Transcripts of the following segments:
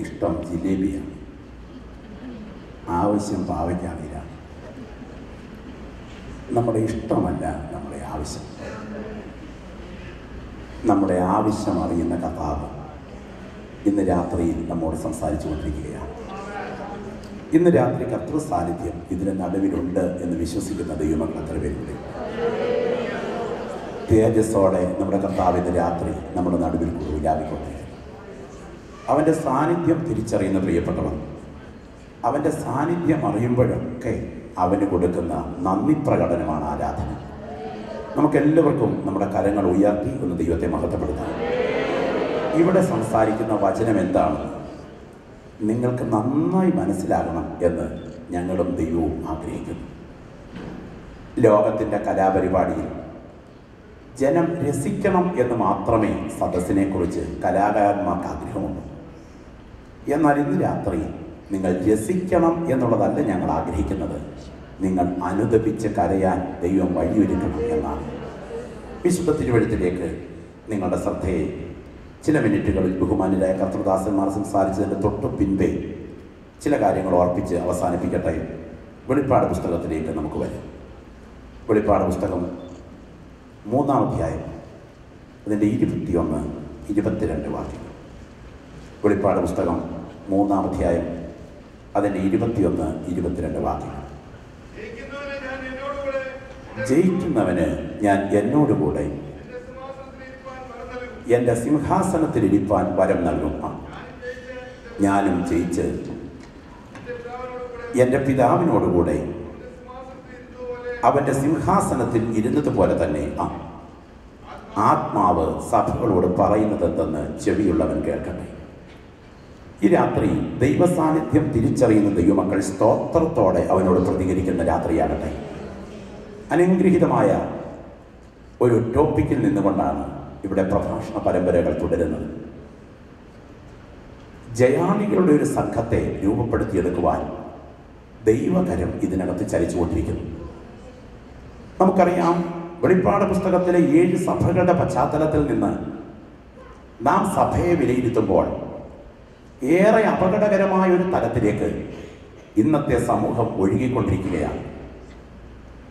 ഇഷ്ടം ജിലേബിയാണ്, ആവശ്യം പാവയ്ക്കാവിലാണ്. നമ്മുടെ ഇഷ്ടമല്ല നമ്മുടെ ആവശ്യം. നമ്മുടെ ആവശ്യം അറിയുന്ന കർത്താവ് ഇന്ന് രാത്രിയിൽ നമ്മോട് സംസാരിച്ചു കൊണ്ടിരിക്കുകയാണ്. ഇന്ന് രാത്രി കർത്തൃ സാന്നിധ്യം ഇതിന് നടുവിലുണ്ട് എന്ന് വിശ്വസിക്കുന്ന ദൈവമക്കൾ എത്ര പേരുണ്ട്? തേജസ്സോടെ നമ്മുടെ കർത്താവ് ഇന്ന് രാത്രി നമ്മുടെ നടുവിൽ ഉലാവിക്കൊണ്ടിരിക്കുന്നു. അവൻ്റെ സാന്നിധ്യം തിരിച്ചറിയുന്ന പ്രിയപ്പെട്ടവർ, അവൻ്റെ സാന്നിധ്യം അറിയുമ്പോഴൊക്കെ അവന് കൊടുക്കുന്ന നന്ദി പ്രകടനമാണ് ആരാധന. നമുക്കെല്ലാവർക്കും നമ്മുടെ കരങ്ങൾ ഉയർത്തി ഒന്ന് ദൈവത്തെ മഹത്വപ്പെടുത്താം. ഇവിടെ സംസാരിക്കുന്ന വചനം എന്താണ് നിങ്ങൾക്ക് നന്നായി മനസ്സിലാകണം എന്ന് ഞങ്ങളും ദൈവവും ആഗ്രഹിക്കുന്നു. ലോകത്തിൻ്റെ കലാപരിപാടിയിൽ ജനം രസിക്കണം എന്ന് മാത്രമേ സദസ്സിനെക്കുറിച്ച് കലാകാരന്മാർക്ക് ആഗ്രഹമുള്ളൂ. എന്നാൽ ഇന്ന് രാത്രി നിങ്ങൾ രസിക്കണം എന്നുള്ളതല്ല ഞങ്ങൾ ആഗ്രഹിക്കുന്നത്, നിങ്ങൾ അനുദപിച്ച് കരയാൻ ദൈവം വഴിയൊരുക്കണം എന്നാണ്. വിശുദ്ധ തിരുവഴുത്തിലേക്ക് നിങ്ങളുടെ ശ്രദ്ധയെ ചില മിനിറ്റുകളിൽ ബഹുമാന്യരായ കർത്തൃദാസന്മാർ സംസാരിച്ചതിൻ്റെ തൊട്ട് പിൻപേ ചില കാര്യങ്ങൾ ഓർപ്പിച്ച് അവസാനിപ്പിക്കട്ടെ. വെളിപ്പാട് പുസ്തകത്തിലേക്ക് നമുക്ക് വരാം. വെളിപ്പാട് പുസ്തകം 3-ാം അധ്യായം അതിൻ്റെ 21, 22 വാക്യങ്ങൾ. വെളിപ്പാട് പുസ്തകം 3-ാം അധ്യായം അതിൻ്റെ 21, 22 വാക്യങ്ങൾ. ജയിക്കുന്നവന് ഞാൻ എന്നോടുകൂടെ എൻ്റെ സിംഹാസനത്തിലിരിപ്പാൻ വരം നൽകും. ഞാനും ജയിച്ച് എൻ്റെ പിതാവിനോടുകൂടെ അവൻ്റെ സിംഹാസനത്തിൽ ഇരുന്നതുപോലെ തന്നെ ആത്മാവ് സഭകളോട് പറയുന്നത് എന്തെന്ന് ചെവിയുള്ളവൻ കേൾക്കട്ടെ. ഈ രാത്രി ദൈവസാന്നിധ്യം തിരിച്ചറിയുന്ന ദൈവമക്കൾ സ്തോത്രത്തോടെ അവനോട് പ്രതികരിക്കുന്ന രാത്രിയാകട്ടെ. അനുഗ്രഹീതമായ ഒരു ടോപ്പിക്കിൽ നിന്നുകൊണ്ടാണ് ഇവിടെ പ്രഭാഷണ പരമ്പരകൾ തുടരുന്നത്. ജയാളികളുടെ ഒരു സംഘത്തെ രൂപപ്പെടുത്തിയെടുക്കുവാൻ ദൈവകരം ഇതിനകത്ത് ചലിച്ചുകൊണ്ടിരിക്കുന്നു. നമുക്കറിയാം, വെളിപ്പാട് പുസ്തകത്തിലെ 7 സഭകളുടെ പശ്ചാത്തലത്തിൽ നിന്ന് നാം സഭയെ വിലയിരുത്തുമ്പോൾ ഏറെ അപകടകരമായ ഒരു തലത്തിലേക്ക് ഇന്നത്തെ സമൂഹം ഒഴുകിക്കൊണ്ടിരിക്കുകയാണ്.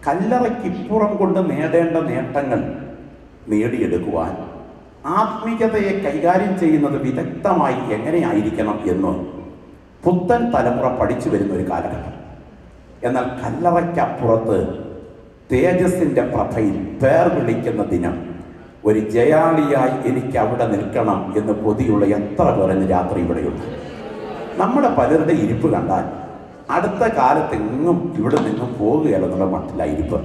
കല്ലറയ്ക്കിപ്പുറം കൊണ്ട് നേടേണ്ട നേട്ടങ്ങൾ നേടിയെടുക്കുവാൻ ആത്മീയതയെ കൈകാര്യം ചെയ്യുന്നത് വിദഗ്ധമായി എങ്ങനെയായിരിക്കണം എന്ന് പുത്തൻ തലമുറ പഠിച്ചു വരുന്ന ഒരു കാലഘട്ടം. എന്നാൽ കല്ലറയ്ക്കപ്പുറത്ത് തേജസ്സിൻ്റെ പ്രഭയിൽ പേർ വിളിക്കുന്ന ദിനം, ഒരു ജയാളിയായി എനിക്ക് അവിടെ നിൽക്കണം എന്ന് കൊതിയുള്ള എത്ര പേരെന്ന് രാത്രി ഇവിടെയുണ്ട്. നമ്മുടെ പലരുടെ ഇരിപ്പ് കണ്ടാൽ അടുത്ത കാലത്തെങ്ങും ഇവിടെ നിന്നും പോകുകയല്ലെന്നുള്ള മട്ടിലായിരിപ്പ്.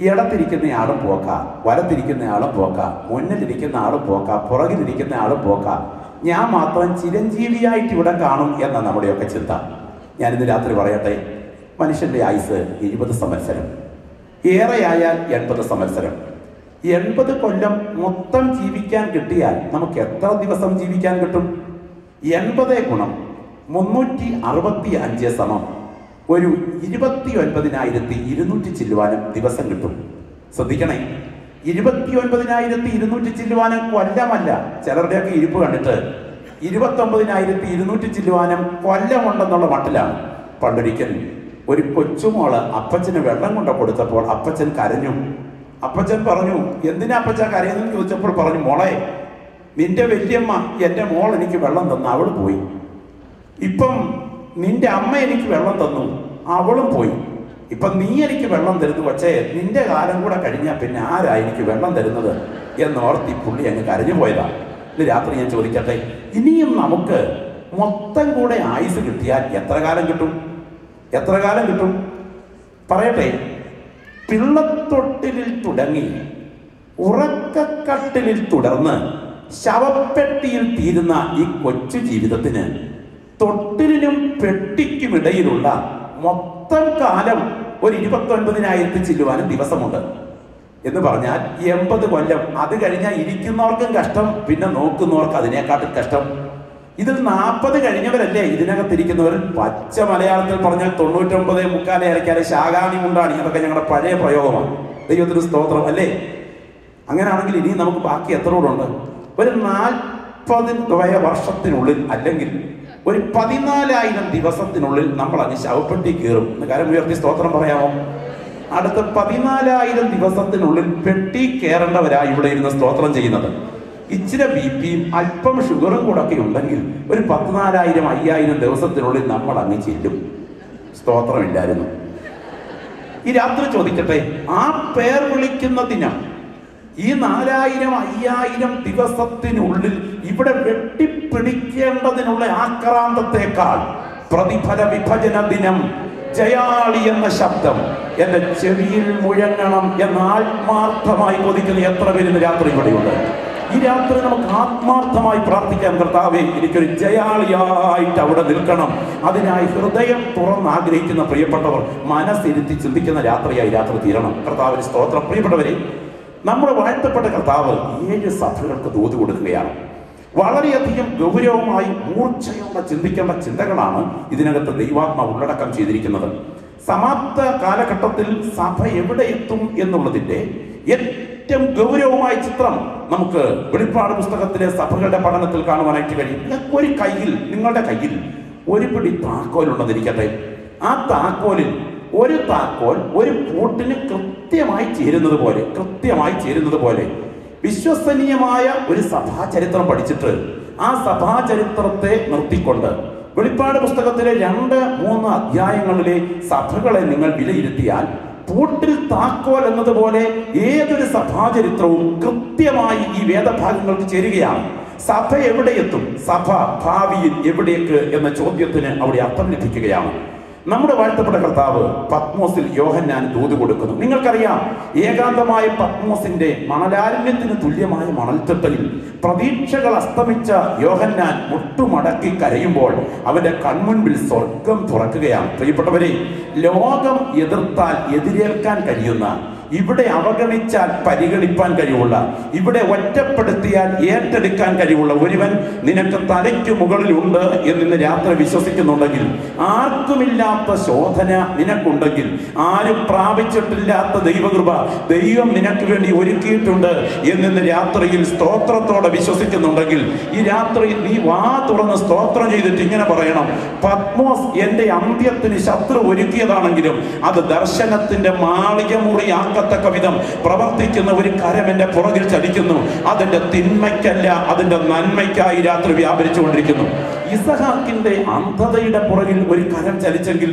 ഇടത്തിരിക്കുന്ന ആളും പോക്ക, വലത്തിരിക്കുന്ന ആളും പോക്ക, മുന്നിലിരിക്കുന്ന ആളും പോക്ക, പുറകിലിരിക്കുന്ന ആളും പോക്ക, ഞാൻ മാത്രം ചിരഞ്ജീവിയായിട്ട് ഇവിടെ കാണും എന്ന നമ്മുടെയൊക്കെ ചിന്ത. ഞാനിന്ന് രാത്രി പറയട്ടെ, മനുഷ്യൻ്റെ ആയുസ് 20 സംവത്സരം, ഏറെയായാൽ 80 സംവത്സരം. 80 കൊല്ലം മൊത്തം ജീവിക്കാൻ കിട്ടിയാൽ നമുക്ക് എത്ര ദിവസം ജീവിക്കാൻ കിട്ടും? 80 ഗുണം 365 സമം ഒരു 29,200 ചില്ലുവാനും ദിവസം കിട്ടും. ശ്രദ്ധിക്കണേ, 29,200 ചില്ലുവാനും കൊല്ലമല്ല. ചിലരുടെയൊക്കെ ഇരിപ്പ് കണ്ടിട്ട് 29,200 ചില്ലുവാനും കൊല്ലമുണ്ടെന്നുള്ള മട്ടിലാണ്. പണ്ടൊരിക്കൽ ഒരു കൊച്ചുമോള് അപ്പച്ചന് വെള്ളം കൊണ്ട് കൊടുത്തപ്പോൾ അപ്പച്ചൻ കരഞ്ഞു. അപ്പച്ചൻ പറഞ്ഞു, എന്തിനാ അപ്പച്ച കരയുന്നെന്ന് ചോദിച്ചപ്പോൾ പറഞ്ഞു, മോളെ, നിന്റെ വല്യമ്മ എൻ്റെ മോൾ എനിക്ക് വെള്ളം തന്നു, അവൾ പോയി. ഇപ്പം നിന്റെ അമ്മ എനിക്ക് വെള്ളം തന്നു, അവളും പോയി. ഇപ്പം നീ എനിക്ക് വെള്ളം തരുന്നു, പക്ഷേ നിന്റെ കാലം കൂടെ കഴിഞ്ഞാൽ പിന്നെ ആരാ എനിക്ക് വെള്ളം തരുന്നത് എന്നോർത്തി പുള്ളി അങ്ങ് കരഞ്ഞു പോയതാണ്. ഇന്ന് രാത്രി ഞാൻ ചോദിക്കട്ടെ, ഇനിയും നമുക്ക് മൊത്തം കൂടെ ആയുസ് കിട്ടിയാൽ എത്ര കാലം കിട്ടും? എത്ര കാലം കിട്ടും? പറയട്ടെ, പിള്ളത്തൊട്ടിലിൽ തുടങ്ങി ഉറക്കക്കട്ടിലിൽ തുടർന്ന് ശവപ്പെട്ടിയിൽ തീരുന്ന ഈ കൊച്ചു ജീവിതത്തിന് തൊട്ടിലിനും പെട്ടിക്കുമിടയിലുള്ള മൊത്തം കാലം ഒരു 29,000 ചില്ലുവാനും ദിവസമുണ്ട് എന്ന് പറഞ്ഞാൽ 80 കൊല്ലം. അത് കഴിഞ്ഞാൽ ഇരിക്കുന്നവർക്കും കഷ്ടം, പിന്നെ നോക്കുന്നവർക്ക് അതിനേക്കാട്ടും കഷ്ടം. ഇതിൽ 40 കഴിഞ്ഞവരല്ലേ ഇതിനകത്തിരിക്കുന്നവർ. പച്ച മലയാളത്തിൽ പറഞ്ഞാൽ 99 മുക്കാലെ അരക്കാലെ ശാകാണി മുണ്ടാണി. അതൊക്കെ ഞങ്ങളുടെ പഴയ പ്രയോഗമാണ്. ദൈവത്തിന് സ്തോത്രം അല്ലേ? അങ്ങനെയാണെങ്കിൽ ഇനി നമുക്ക് ബാക്കി എത്ര കൂടെ ഉണ്ട്? ഒരു 40 വർഷത്തിനുള്ളിൽ അല്ലെങ്കിൽ ഒരു 14,000 ദിവസത്തിനുള്ളിൽ നമ്മൾ അങ്ങ് ശവപ്പെട്ടി കയറും. കരം ഉയർത്തി സ്തോത്രം പറയാമോ? അടുത്ത 14,000 ദിവസത്തിനുള്ളിൽ പെട്ടി കയറേണ്ടവരാ ഇവിടെ ഇരുന്ന് സ്തോത്രം ചെയ്യുന്നത്. ഇച്ചിരി ബിപിയും അല്പം ഷുഗറും കൂടെ ഒക്കെ ഉണ്ടെങ്കിൽ ഒരു 14,000 5,000 ദിവസത്തിനുള്ളിൽ നമ്മൾ അങ്ങ് ചെല്ലും. സ്തോത്രമില്ലായിരുന്നു. ഈ രാത്രി ചോദിക്കട്ടെ, ആ പേർ വിളിക്കുന്ന ദിനം, ഈ 4,000 5,000 ദിവസത്തിനുള്ളിൽ ഇവിടെ വെട്ടിപ്പിടിക്കേണ്ടതിനുള്ള ആക്രാന്തത്തെക്കാൾ പ്രതിഫല വിഭജന ദിനം, ജയാളി എന്ന ശബ്ദം എന്റെ ചെവിയിൽ മുഴങ്ങണം എന്ന് ആത്മാർത്ഥമായി കൊതിക്കുന്ന എത്ര പേര് രാത്രി ഇവിടെയുണ്ട്? ഈ രാത്രി നമുക്ക് ആത്മാർത്ഥമായി പ്രാർത്ഥിക്കാം, കർത്താവേ എനിക്കൊരു ജയാളിയായിട്ട് അവിടെ നിൽക്കണം. അതിനായി ഹൃദയം തുറന്ന് ആഗ്രഹിക്കുന്ന പ്രിയപ്പെട്ടവർ മനസ്സിരുത്തി ചിന്തിക്കുന്ന രാത്രിയായി രാത്രി തീരണം. കർത്താവിന് സ്തോത്രം. പ്രിയപ്പെട്ടവരെ, നമ്മുടെ വാഴ്ത്തപ്പെട്ട കർത്താവ് 7 സഭകൾക്ക് ദൂത് കൊടുക്കുകയാണ്. വളരെയധികം ഗൗരവമായി മൂർച്ചയോടെ ചിന്തിക്കേണ്ട ചിന്തകളാണ് ഇതിനകത്ത് ദൈവാത്മാവ് ഉള്ളടക്കം ചെയ്തിരിക്കുന്നത്. സമാപ്ത കാലഘട്ടത്തിൽ സഭ എവിടെ എത്തും എന്നുള്ളതിന്റെ ഏറ്റവും ഗൗരവമായ ചിത്രം നമുക്ക് വെളിപ്പാട് പുസ്തകത്തിലെ സഭകളുടെ പഠനത്തിൽ കാണുവാനായിട്ട് കഴിയും. നിങ്ങളുടെ കയ്യിൽ ഒരു പിടി താക്കോലുണ്ടെന്നിരിക്കട്ടെ. ആ താക്കോലിൽ ഒരു താക്കോൽ ഒരു പൂട്ടിന് കൃത്യമായി ചേരുന്നത് പോലെ വിശ്വസനീയമായ ഒരു സഭാചരിത്രം പഠിച്ചിട്ട് ആ സഭാചരിത്രത്തെ നിർത്തിക്കൊണ്ട് വെളിപ്പാട് പുസ്തകത്തിലെ 2-3 അധ്യായങ്ങളിലെ സഭകളെ നിങ്ങൾ വിലയിരുത്തിയാൽ പൂട്ടിൽ താക്കോൽ എന്നതുപോലെ ഏതൊരു സഭാചരിത്രവും കൃത്യമായി ഈ വേദഭാഗങ്ങൾക്ക് ചേരുകയാണ്. സഭ എവിടെ എത്തും, സഭ ഭാവിയിൽ എവിടേക്ക് എന്ന ചോദ്യത്തിന് അവിടെ അർത്ഥം ലഭിക്കുകയാണ്. നമ്മുടെ വാഴ്ത്തപ്പെട്ട കർത്താവ് പത്മോസിൽ യോഹന്നാൻ ദൂത് കൊടുക്കുന്നു. നിങ്ങൾക്കറിയാം, ഏകാന്തമായ പത്മോസിന്റെ മണലാരണ്യത്തിന് തുല്യമായ മണൽത്തിട്ടയിൽ പ്രതീക്ഷകൾ അസ്തമിച്ച യോഹന്നാൻ മുട്ടുമടക്കി കരയുമ്പോൾ അവന്റെ കൺമുൻപിൽ സ്വർഗം തുറക്കുകയാണ്. പ്രിയപ്പെട്ടവരെ, ലോകം എതിർത്താൽ എതിരേൽക്കാൻ കഴിയുന്ന, ഇവിടെ അവഗണിച്ചാൽ പരിഗണിപ്പാൻ കഴിവുള്ള, ഇവിടെ ഒറ്റപ്പെടുത്തിയാൽ ഏറ്റെടുക്കാൻ കഴിവുള്ള ഒരുവൻ നിനക്ക് തലയ്ക്ക് മുകളിലുണ്ട് എന്നിന്ന് രാത്രി വിശ്വസിക്കുന്നുണ്ടെങ്കിൽ, ആർക്കുമില്ലാത്ത ശോധന നിനക്കുണ്ടെങ്കിൽ, ആരും പ്രാപിച്ചിട്ടില്ലാത്ത ദൈവകൃപ ദൈവം നിനക്ക് വേണ്ടി ഒരുക്കിയിട്ടുണ്ട് എന്നിന്ന് രാത്രിയിൽ സ്തോത്രത്തോടെ വിശ്വസിക്കുന്നുണ്ടെങ്കിൽ, ഈ രാത്രി നീ വാ തുറന്ന് സ്തോത്രം ചെയ്തിട്ട് ഇങ്ങനെ പറയണം: പത്മോസ് എന്റെ അന്ത്യത്തിന് ശത്രു ഒരുക്കിയതാണെങ്കിലും അത് ദർശനത്തിന്റെ മാളിക മുറിയാക്ക വിധം പ്രവർത്തിക്കുന്ന ഒരു കരം എന്റെ പുറകിൽ ചലിക്കുന്നു. അതിന്റെ തിന്മയ്ക്കല്ല, അതിന്റെ നന്മയ്ക്കായി രാത്രി വ്യാപരിച്ചുകൊണ്ടിരിക്കുന്നു. ഇസഹാക്കിന്റെ അന്ധതയുടെ പുറകിൽ ഒരു കരം ചലിച്ചെങ്കിൽ,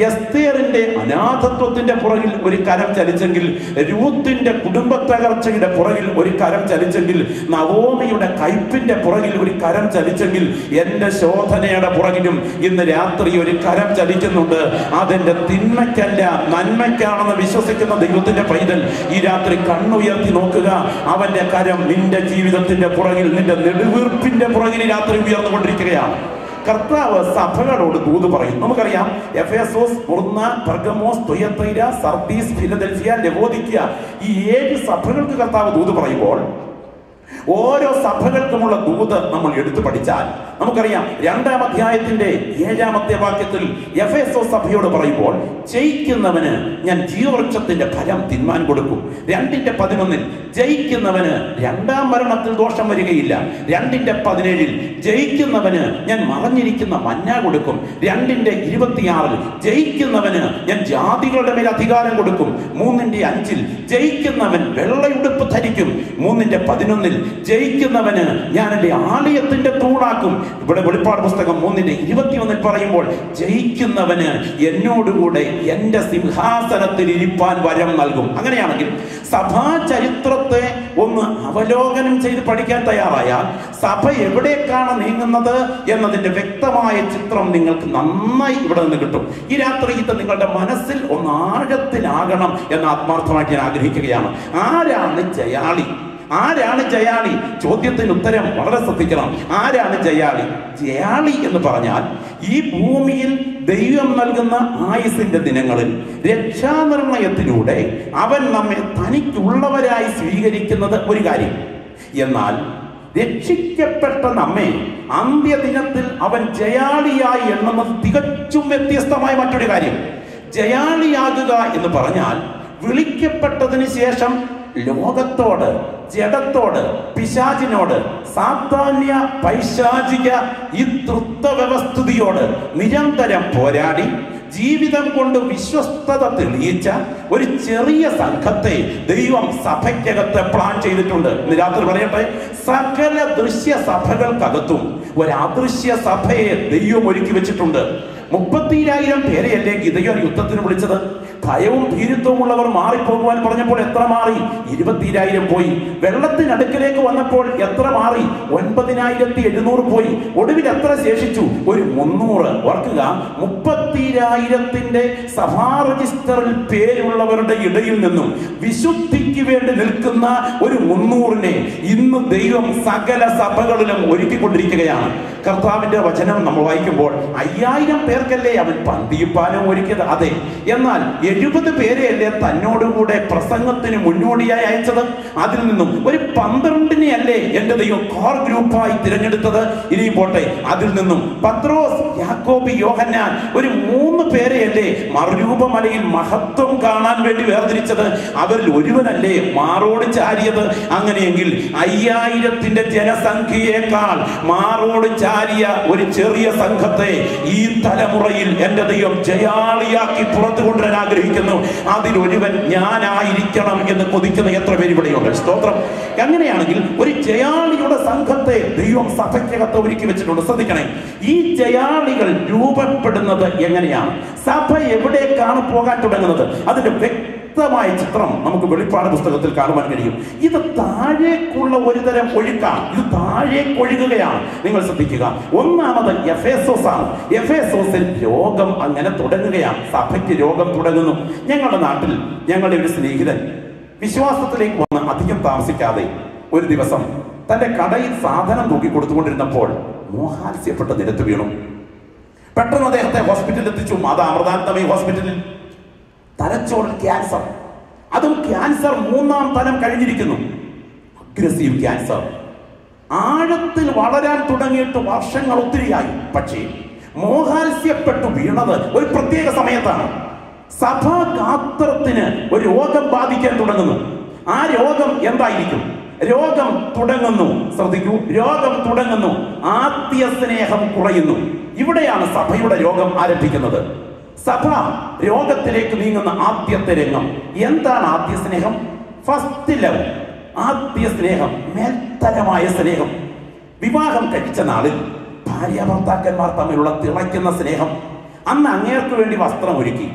എസ്തേറിന്റെ അനാഥത്വത്തിന്റെ പുറകിൽ ഒരു കരം ചലിച്ചെങ്കിൽ, രൂത്തിന്റെ കുടുംബ തകർച്ചയുടെ പുറകിൽ ഒരു കരം ചലിച്ചെങ്കിൽ, നവോമിയുടെ കയ്പിന്റെ പുറകിൽ ഒരു കരം ചലിച്ചെങ്കിൽ, എന്റെ ശോധനയുടെ പുറകിലും ഇന്ന് രാത്രി ഒരു കരം ചലിക്കുന്നുണ്ട്. അതിന്റെ തിന്മയ്ക്കല്ല, നന്മയ്ക്കാണെന്ന് വിശ്വസിക്കുന്ന ദൈവത്തിന്റെ പൈതൽ ഈ രാത്രി കണ്ണുയർത്തി നോക്കുക. അവന്റെ കരം നിന്റെ ജീവിതത്തിന്റെ പുറകിൽ, നിന്റെ നെടുവീർപ്പിന്റെ പുറകിൽ രാത്രി ഉയർന്നുകൊണ്ടിരിക്കുകയാണ്. കർത്താവ് സഭകളോട് ദൂത് പറയും. നമുക്കറിയാം, എഫേസോസ്, സ്മുർന്ന, പെർഗമോസ്, തുയത്തൈര, സർദീസ്, ഫിലദൽഫിയ, ലവോദിക്ക, ഈ 7 സഭകൾക്ക് കർത്താവ് ദൂത് പറയുമ്പോൾ ഓരോ സഭകൾക്കുമുള്ള ദൂത് നമ്മൾ എടുത്തു പഠിച്ചാൽ നമുക്കറിയാം, 2-ാം അധ്യായത്തിന്റെ 7-ാമത്തെ വാക്യത്തിൽ എഫേസോസ് സഭയോട് പറയുമ്പോൾ, ജയിക്കുന്നവന് ഞാൻ ജീവവൃക്ഷത്തിന്റെ ഫലം തിന്മാൻ കൊടുക്കും. 2:11 ജയിക്കുന്നവന് 2-ാം മരണത്തിൽ ദോഷം വരികയില്ല. 2:17 ജയിക്കുന്നവന് ഞാൻ മറഞ്ഞിരിക്കുന്ന മന്ന കൊടുക്കും. 2:26 ജയിക്കുന്നവന് ഞാൻ ജാതികളുടെ മേൽ അധികാരം കൊടുക്കും. 3:5 ജയിക്കുന്നവൻ വെള്ളയുടുപ്പ് ധരിക്കും. 3:11 ജയിക്കുന്നവന് ഞാൻ എന്റെ ആലയത്തിന്റെ തൂണാക്കും. ഇവിടെ വെളിപ്പാട് പുസ്തകം 3:21 പറയുമ്പോൾ, ജയിക്കുന്നവന് എന്നോടുകൂടെ എന്റെ സിംഹാസനത്തിൽ ഇരിപ്പാൻ വരം നൽകും. അങ്ങനെയാണെങ്കിൽ സഭാചരിത്രത്തെ ഒന്ന് അവലോകനം ചെയ്ത് പഠിക്കാൻ തയ്യാറായാൽ സഭ എവിടേക്കാണ് നീങ്ങുന്നത് എന്നതിന്റെ വ്യക്തമായ ചിത്രം നിങ്ങൾക്ക് നന്നായി ഇവിടെ നിന്ന് കിട്ടും. ഈ രാത്രി ഇത് നിങ്ങളുടെ മനസ്സിൽ ഒന്ന് ആഴത്തിലാകണം എന്ന് ആത്മാർത്ഥമായിട്ട് ഞാൻ ആഗ്രഹിക്കുകയാണ്. ആരാണ് ജയാളി? ആരാണ് ജയാളി? ചോദ്യത്തിന് ഉത്തരം വളരെ ശ്രദ്ധിക്കണം. ആരാണ് ജയാളി? ജയാളി എന്ന് പറഞ്ഞാൽ ഈ ഭൂമിയിൽ ദൈവം നൽകുന്ന ആയുസിന്റെ ദിനങ്ങളിൽ രക്ഷാനിർണയത്തിലൂടെ അവൻ നമ്മെ തനിക്കുള്ളവരായി സ്വീകരിക്കുന്നത് ഒരു കാര്യം. എന്നാൽ രക്ഷിക്കപ്പെട്ട നമ്മെ അന്ത്യദിനത്തിൽ അവൻ ജയാളിയായി എണ്ണുന്നത് തികച്ചും വ്യത്യസ്തമായ മറ്റൊരു കാര്യം. ജയാളിയാകുക എന്ന് പറഞ്ഞാൽ വിളിക്കപ്പെട്ടതിന് ശേഷം ലോകത്തോട്, ജഡത്തോട്, പിശാചിനോട്, സാത്താന്യ പൈശാചിക ഈ തൃത്വ വ്യവസ്ഥിതിയോട് നിരന്തരം പോരാടി ജീവിതം കൊണ്ട് വിശ്വസ്തത തെളിയിച്ച ഒരു ചെറിയ സംഘത്തെ ദൈവം സഭയ്ക്കകത്ത് പ്ലാൻ ചെയ്തിട്ടുണ്ട്. ഇന്ന് രാത്രി പറയട്ടെ, സകല ദൃശ്യ സഭകൾക്കകത്തും ഒരു അദൃശ്യ സഭയെ ദൈവം ഒരുക്കി വെച്ചിട്ടുണ്ട്. 32,000 പേരെയല്ലേ ഗിദെയോൻ യുദ്ധത്തിന് വിളിച്ചത്? ഭയവും ഭീരുത്വവും ഉള്ളവർ മാറിപ്പോകുവാൻ പറഞ്ഞപ്പോൾ എത്ര മാറി? 20,000 പോയി. വെള്ളത്തിനടുക്കിലേക്ക് വന്നപ്പോൾ എത്ര മാറി? 9,700 പോയി. ഒടുവിൽ എത്ര ശേഷിച്ചു? ഒരു 300. ഓർക്കുക, 30,000 സഭാ രജിസ്റ്ററിൽ പേരുള്ളവരുടെ ഇടയിൽ നിന്നും വിശുദ്ധിക്ക് വേണ്ടി നിൽക്കുന്ന ഒരു 300-നെ ഇന്ന് ദൈവം സകല സഭകളിലും ഒരുക്കിക്കൊണ്ടിരിക്കുകയാണ്. കർത്താവിന്റെ വചനം നമ്മൾ വായിക്കുമ്പോൾ 5,000 പേർക്കല്ലേ അവൻ പന്തിയുപ്പാനും ഒരുക്കിയത്? അതെ. എന്നാൽ 70 പേരെയല്ലേ തന്നോടുകൂടെ പ്രസംഗത്തിന് മുന്നോടിയായി അയച്ചത്? അതിൽ നിന്നും ഒരു 12-നെ അല്ലേ എന്റെ ദൈവം കോർ ഗ്രൂപ്പായി തിരഞ്ഞെടുത്തത്? ഇനി പോട്ടെ, അതിൽ നിന്നും പത്രോസ്, യാക്കോബ്, യോഹന്നാൻ ഒരു 3 പേരെയല്ലേ മറുരൂപമലയിൽ മഹത്വം കാണാൻ വേണ്ടി വേർതിരിച്ചത്? അവരിൽ ഒരുവനല്ലേ മാറോട് ചാരിയത്? അങ്ങനെയെങ്കിൽ 5,000 ജനസംഖ്യയേക്കാൾ മാറോട് ചാരിയ ഒരു ചെറിയ സംഘത്തെ ഈ തലമുറയിൽ എന്റെ ദൈവം ജയാളിയാക്കി പുറത്തു കൊണ്ടുവരാൻ ആഗ്രഹിക്കുന്നു. അതിലൊരുവൻ ഞാനായിരിക്കണം എന്ന് കൊതിക്കുന്ന എത്ര പേര് ഇവിടെയുണ്ട്? സ്തോത്രം. അങ്ങനെയാണെങ്കിൽ ഒരു ജയാളിയുടെ സംഘത്തെ ദൈവം സഭയ്ക്കകത്ത് ഒരുക്കി വെച്ചിട്ടുണ്ട്. ശ്രദ്ധിക്കണേ, ഈ ജയാളികൾ രൂപപ്പെടുന്നത് എങ്ങനെയാണ്? സഭ എവിടേക്കാണ് പോകാൻ തുടങ്ങുന്നത്? അതിന്റെ വ്യക്തമായ ചിത്രം നമുക്ക് വെളിപ്പാട് പുസ്തകത്തിൽ കാണുവാൻ കഴിയും. ഇത് താഴേക്കുള്ള ഒരുതരം ഒഴുക്കാണ്. ഇത് താഴേക്ക് ഒഴുകുകയാണ്. നിങ്ങൾ ശ്രദ്ധിക്കുക. ഒന്നാമത് എഫേസോസ് ആണ്. എഫേസോസിൽ രോഗം അങ്ങനെ തുടങ്ങുകയാണ്. സഭയ്ക്ക് രോഗം തുടങ്ങുന്നു. ഞങ്ങളുടെ നാട്ടിൽ ഞങ്ങളുടെ ഒരു സ്നേഹിതൻ വിശ്വാസത്തിലേക്ക് വന്ന് അധികം താമസിക്കാതെ ഒരു ദിവസം തന്റെ കടയിൽ സാധനം തൂക്കി കൊടുത്തുകൊണ്ടിരുന്നപ്പോൾ മോഹാത്സ്യപ്പെട്ട് നിരത്ത് വീണു. പെട്ടെന്ന് അദ്ദേഹത്തെ ഹോസ്പിറ്റലിൽ എത്തിച്ചു. മാതാ അമൃതാനന്ദമയി ഹോസ്പിറ്റലിൽ. തലച്ചോറിൽ ക്യാൻസർ. അതും ക്യാൻസർ 3-ാം തലം കഴിഞ്ഞിരിക്കുന്നു. Aggressive cancer. ആഴത്തിൽ വളരാൻ തുടങ്ങിയിട്ട് വർഷങ്ങൾ ഒത്തിരിയായി. പക്ഷേ മോഹാത്സ്യപ്പെട്ടു വീണത് ഒരു പ്രത്യേക സമയത്താണ്. സഭാ ഗാത്രത്തിന് ഒരു രോഗം ബാധിക്കാൻ തുടങ്ങുന്നു. ആ രോഗം എന്തായിരിക്കും? രോഗം തുടങ്ങുന്നു. ശ്രദ്ധിക്കൂ, രോഗം തുടങ്ങുന്നു. ആദ്യ സ്നേഹം കുറയുന്നു. ഇവിടെയാണ് സഭയുടെ രോഗം ആരംഭിക്കുന്നത്. സഭ രോഗത്തിലേക്ക് നീങ്ങുന്ന ആദ്യത്തെ രംഗം എന്താണ്? ആദ്യ സ്നേഹം, ഫസ്റ്റ് ലവ്. ആദ്യ സ്നേഹം, മേൽത്തരമായ സ്നേഹം. വിവാഹം കഴിച്ച നാളിൽ ഭാര്യ ഭർത്താക്കന്മാർ തമ്മിലുള്ള തിളയ്ക്കുന്ന സ്നേഹം. അന്ന് അങ്ങേർക്ക് വേണ്ടി വസ്ത്രം ഒരുക്കി,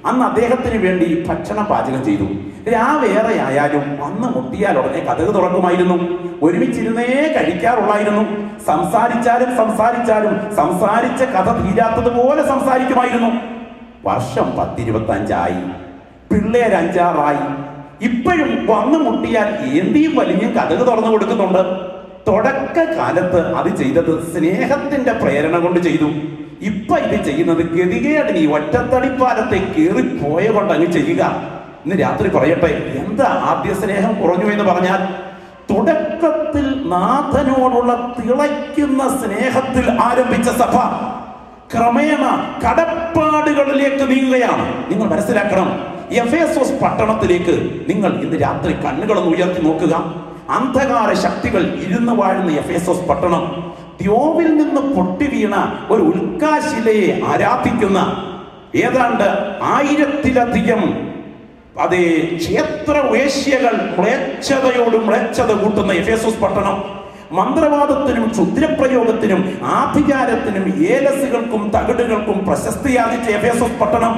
അന്ന് അദ്ദേഹത്തിന് വേണ്ടി ഭക്ഷണം പാചകം ചെയ്തു. രാവേറെ ആയാലും വന്ന് മുട്ടിയാൽ ഉടനെ കതക് തുറക്കുമായിരുന്നു. ഒരുമിച്ചിരുന്നേ കഴിക്കാറുള്ളായിരുന്നു. സംസാരിച്ചാലും സംസാരിച്ച കഥ തീരാത്തതുപോലെ സംസാരിക്കുമായിരുന്നു. വർഷം 10-25 പിള്ളേർ 5-6 ഇപ്പോഴും വന്ന് മുട്ടിയാൽ എന്തിയും വലിഞ്ഞും കതക് തുറന്നു കൊടുക്കുന്നുണ്ട്. തുടക്കകാലത്ത് അത് ചെയ്തത് സ്നേഹത്തിന്റെ പ്രേരണ കൊണ്ട് ചെയ്തു. ഇപ്പൊ ഇത് ചെയ്യുന്നത് ഗതികേടിന് ഈ ഒറ്റത്തടിപ്പാലത്തെ കയറിപ്പോയ കൊണ്ട് അങ്ങ് ചെയ്യുക. ഇന്ന് രാത്രി പറയട്ടെ, എന്താ ആദ്യ സ്നേഹം കുറഞ്ഞു എന്ന് പറഞ്ഞാൽ? തുടക്കത്തിൽ നാഥനോടുള്ള തിളയ്ക്കുന്ന സ്നേഹത്തിൽ ആരംഭിച്ച സഭ ക്രമേണ കടപ്പാടുകളിലേക്ക് നീങ്ങുകയാണ്. നിങ്ങൾ മനസ്സിലാക്കണം, എഫേസോസ് പട്ടണത്തിലേക്ക് നിങ്ങൾ ഇന്ന് രാത്രി കണ്ണുകളൊന്ന് ഉയർത്തി നോക്കുക. അന്ധകാര ശക്തികൾ ഇരുന്ന് വാഴുന്ന എഫേസോസ് പട്ടണം ദ്യോവിൽ നിന്ന് പൊട്ടി വീണ ഒരു ഉൽക്കാശിലയെ ആരാധിക്കുന്ന ഏതാണ്ട് 1000-ലധികം ക്ഷേത്ര വേശ്യകൾ മ്ലേച്ഛതയോട് മ്ലേച്ഛത കൂട്ടുന്ന എഫേസോസ് പട്ടണം മന്ത്രവാദത്തിനും ക്ഷുദ്രപ്രയോഗത്തിനും ആഭിചാരത്തിനും ഏലസുകൾക്കും തകിടുകൾക്കും പ്രശസ്തിയാർജിച്ച എഫേസോസ് പട്ടണം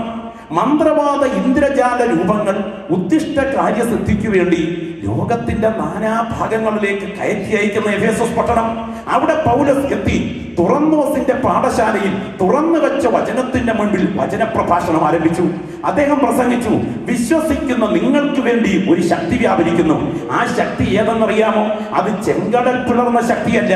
മന്ത്രവാദ ഇന്ദ്രജാല രൂപങ്ങൾ ഉദ്ദിഷ്ട കാര്യസിദ്ധിക്കു വേണ്ടി ലോകത്തിന്റെ നാനാഭാഗങ്ങളിലേക്ക് കയറ്റി അയക്കുന്ന എഫേസോസ് പട്ടണം. അവിടെ പൗലോസ് എത്തി തുറന്നോസിന്റെ പാഠശാലയിൽ തുറന്നു വെച്ച വചനത്തിന്റെ മുൻപിൽ വചനപ്രഭാഷണം ആരംഭിച്ചു. അദ്ദേഹം പ്രസംഗിച്ചു, വിശ്വസിക്കുന്ന നിങ്ങൾക്ക് വേണ്ടി ഒരു ശക്തി വ്യാപരിക്കുന്നു. ആ ശക്തി ഏതെന്നറിയാമോ? അത് ചെങ്കടൽ പിളർന്ന ശക്തിയല്ല,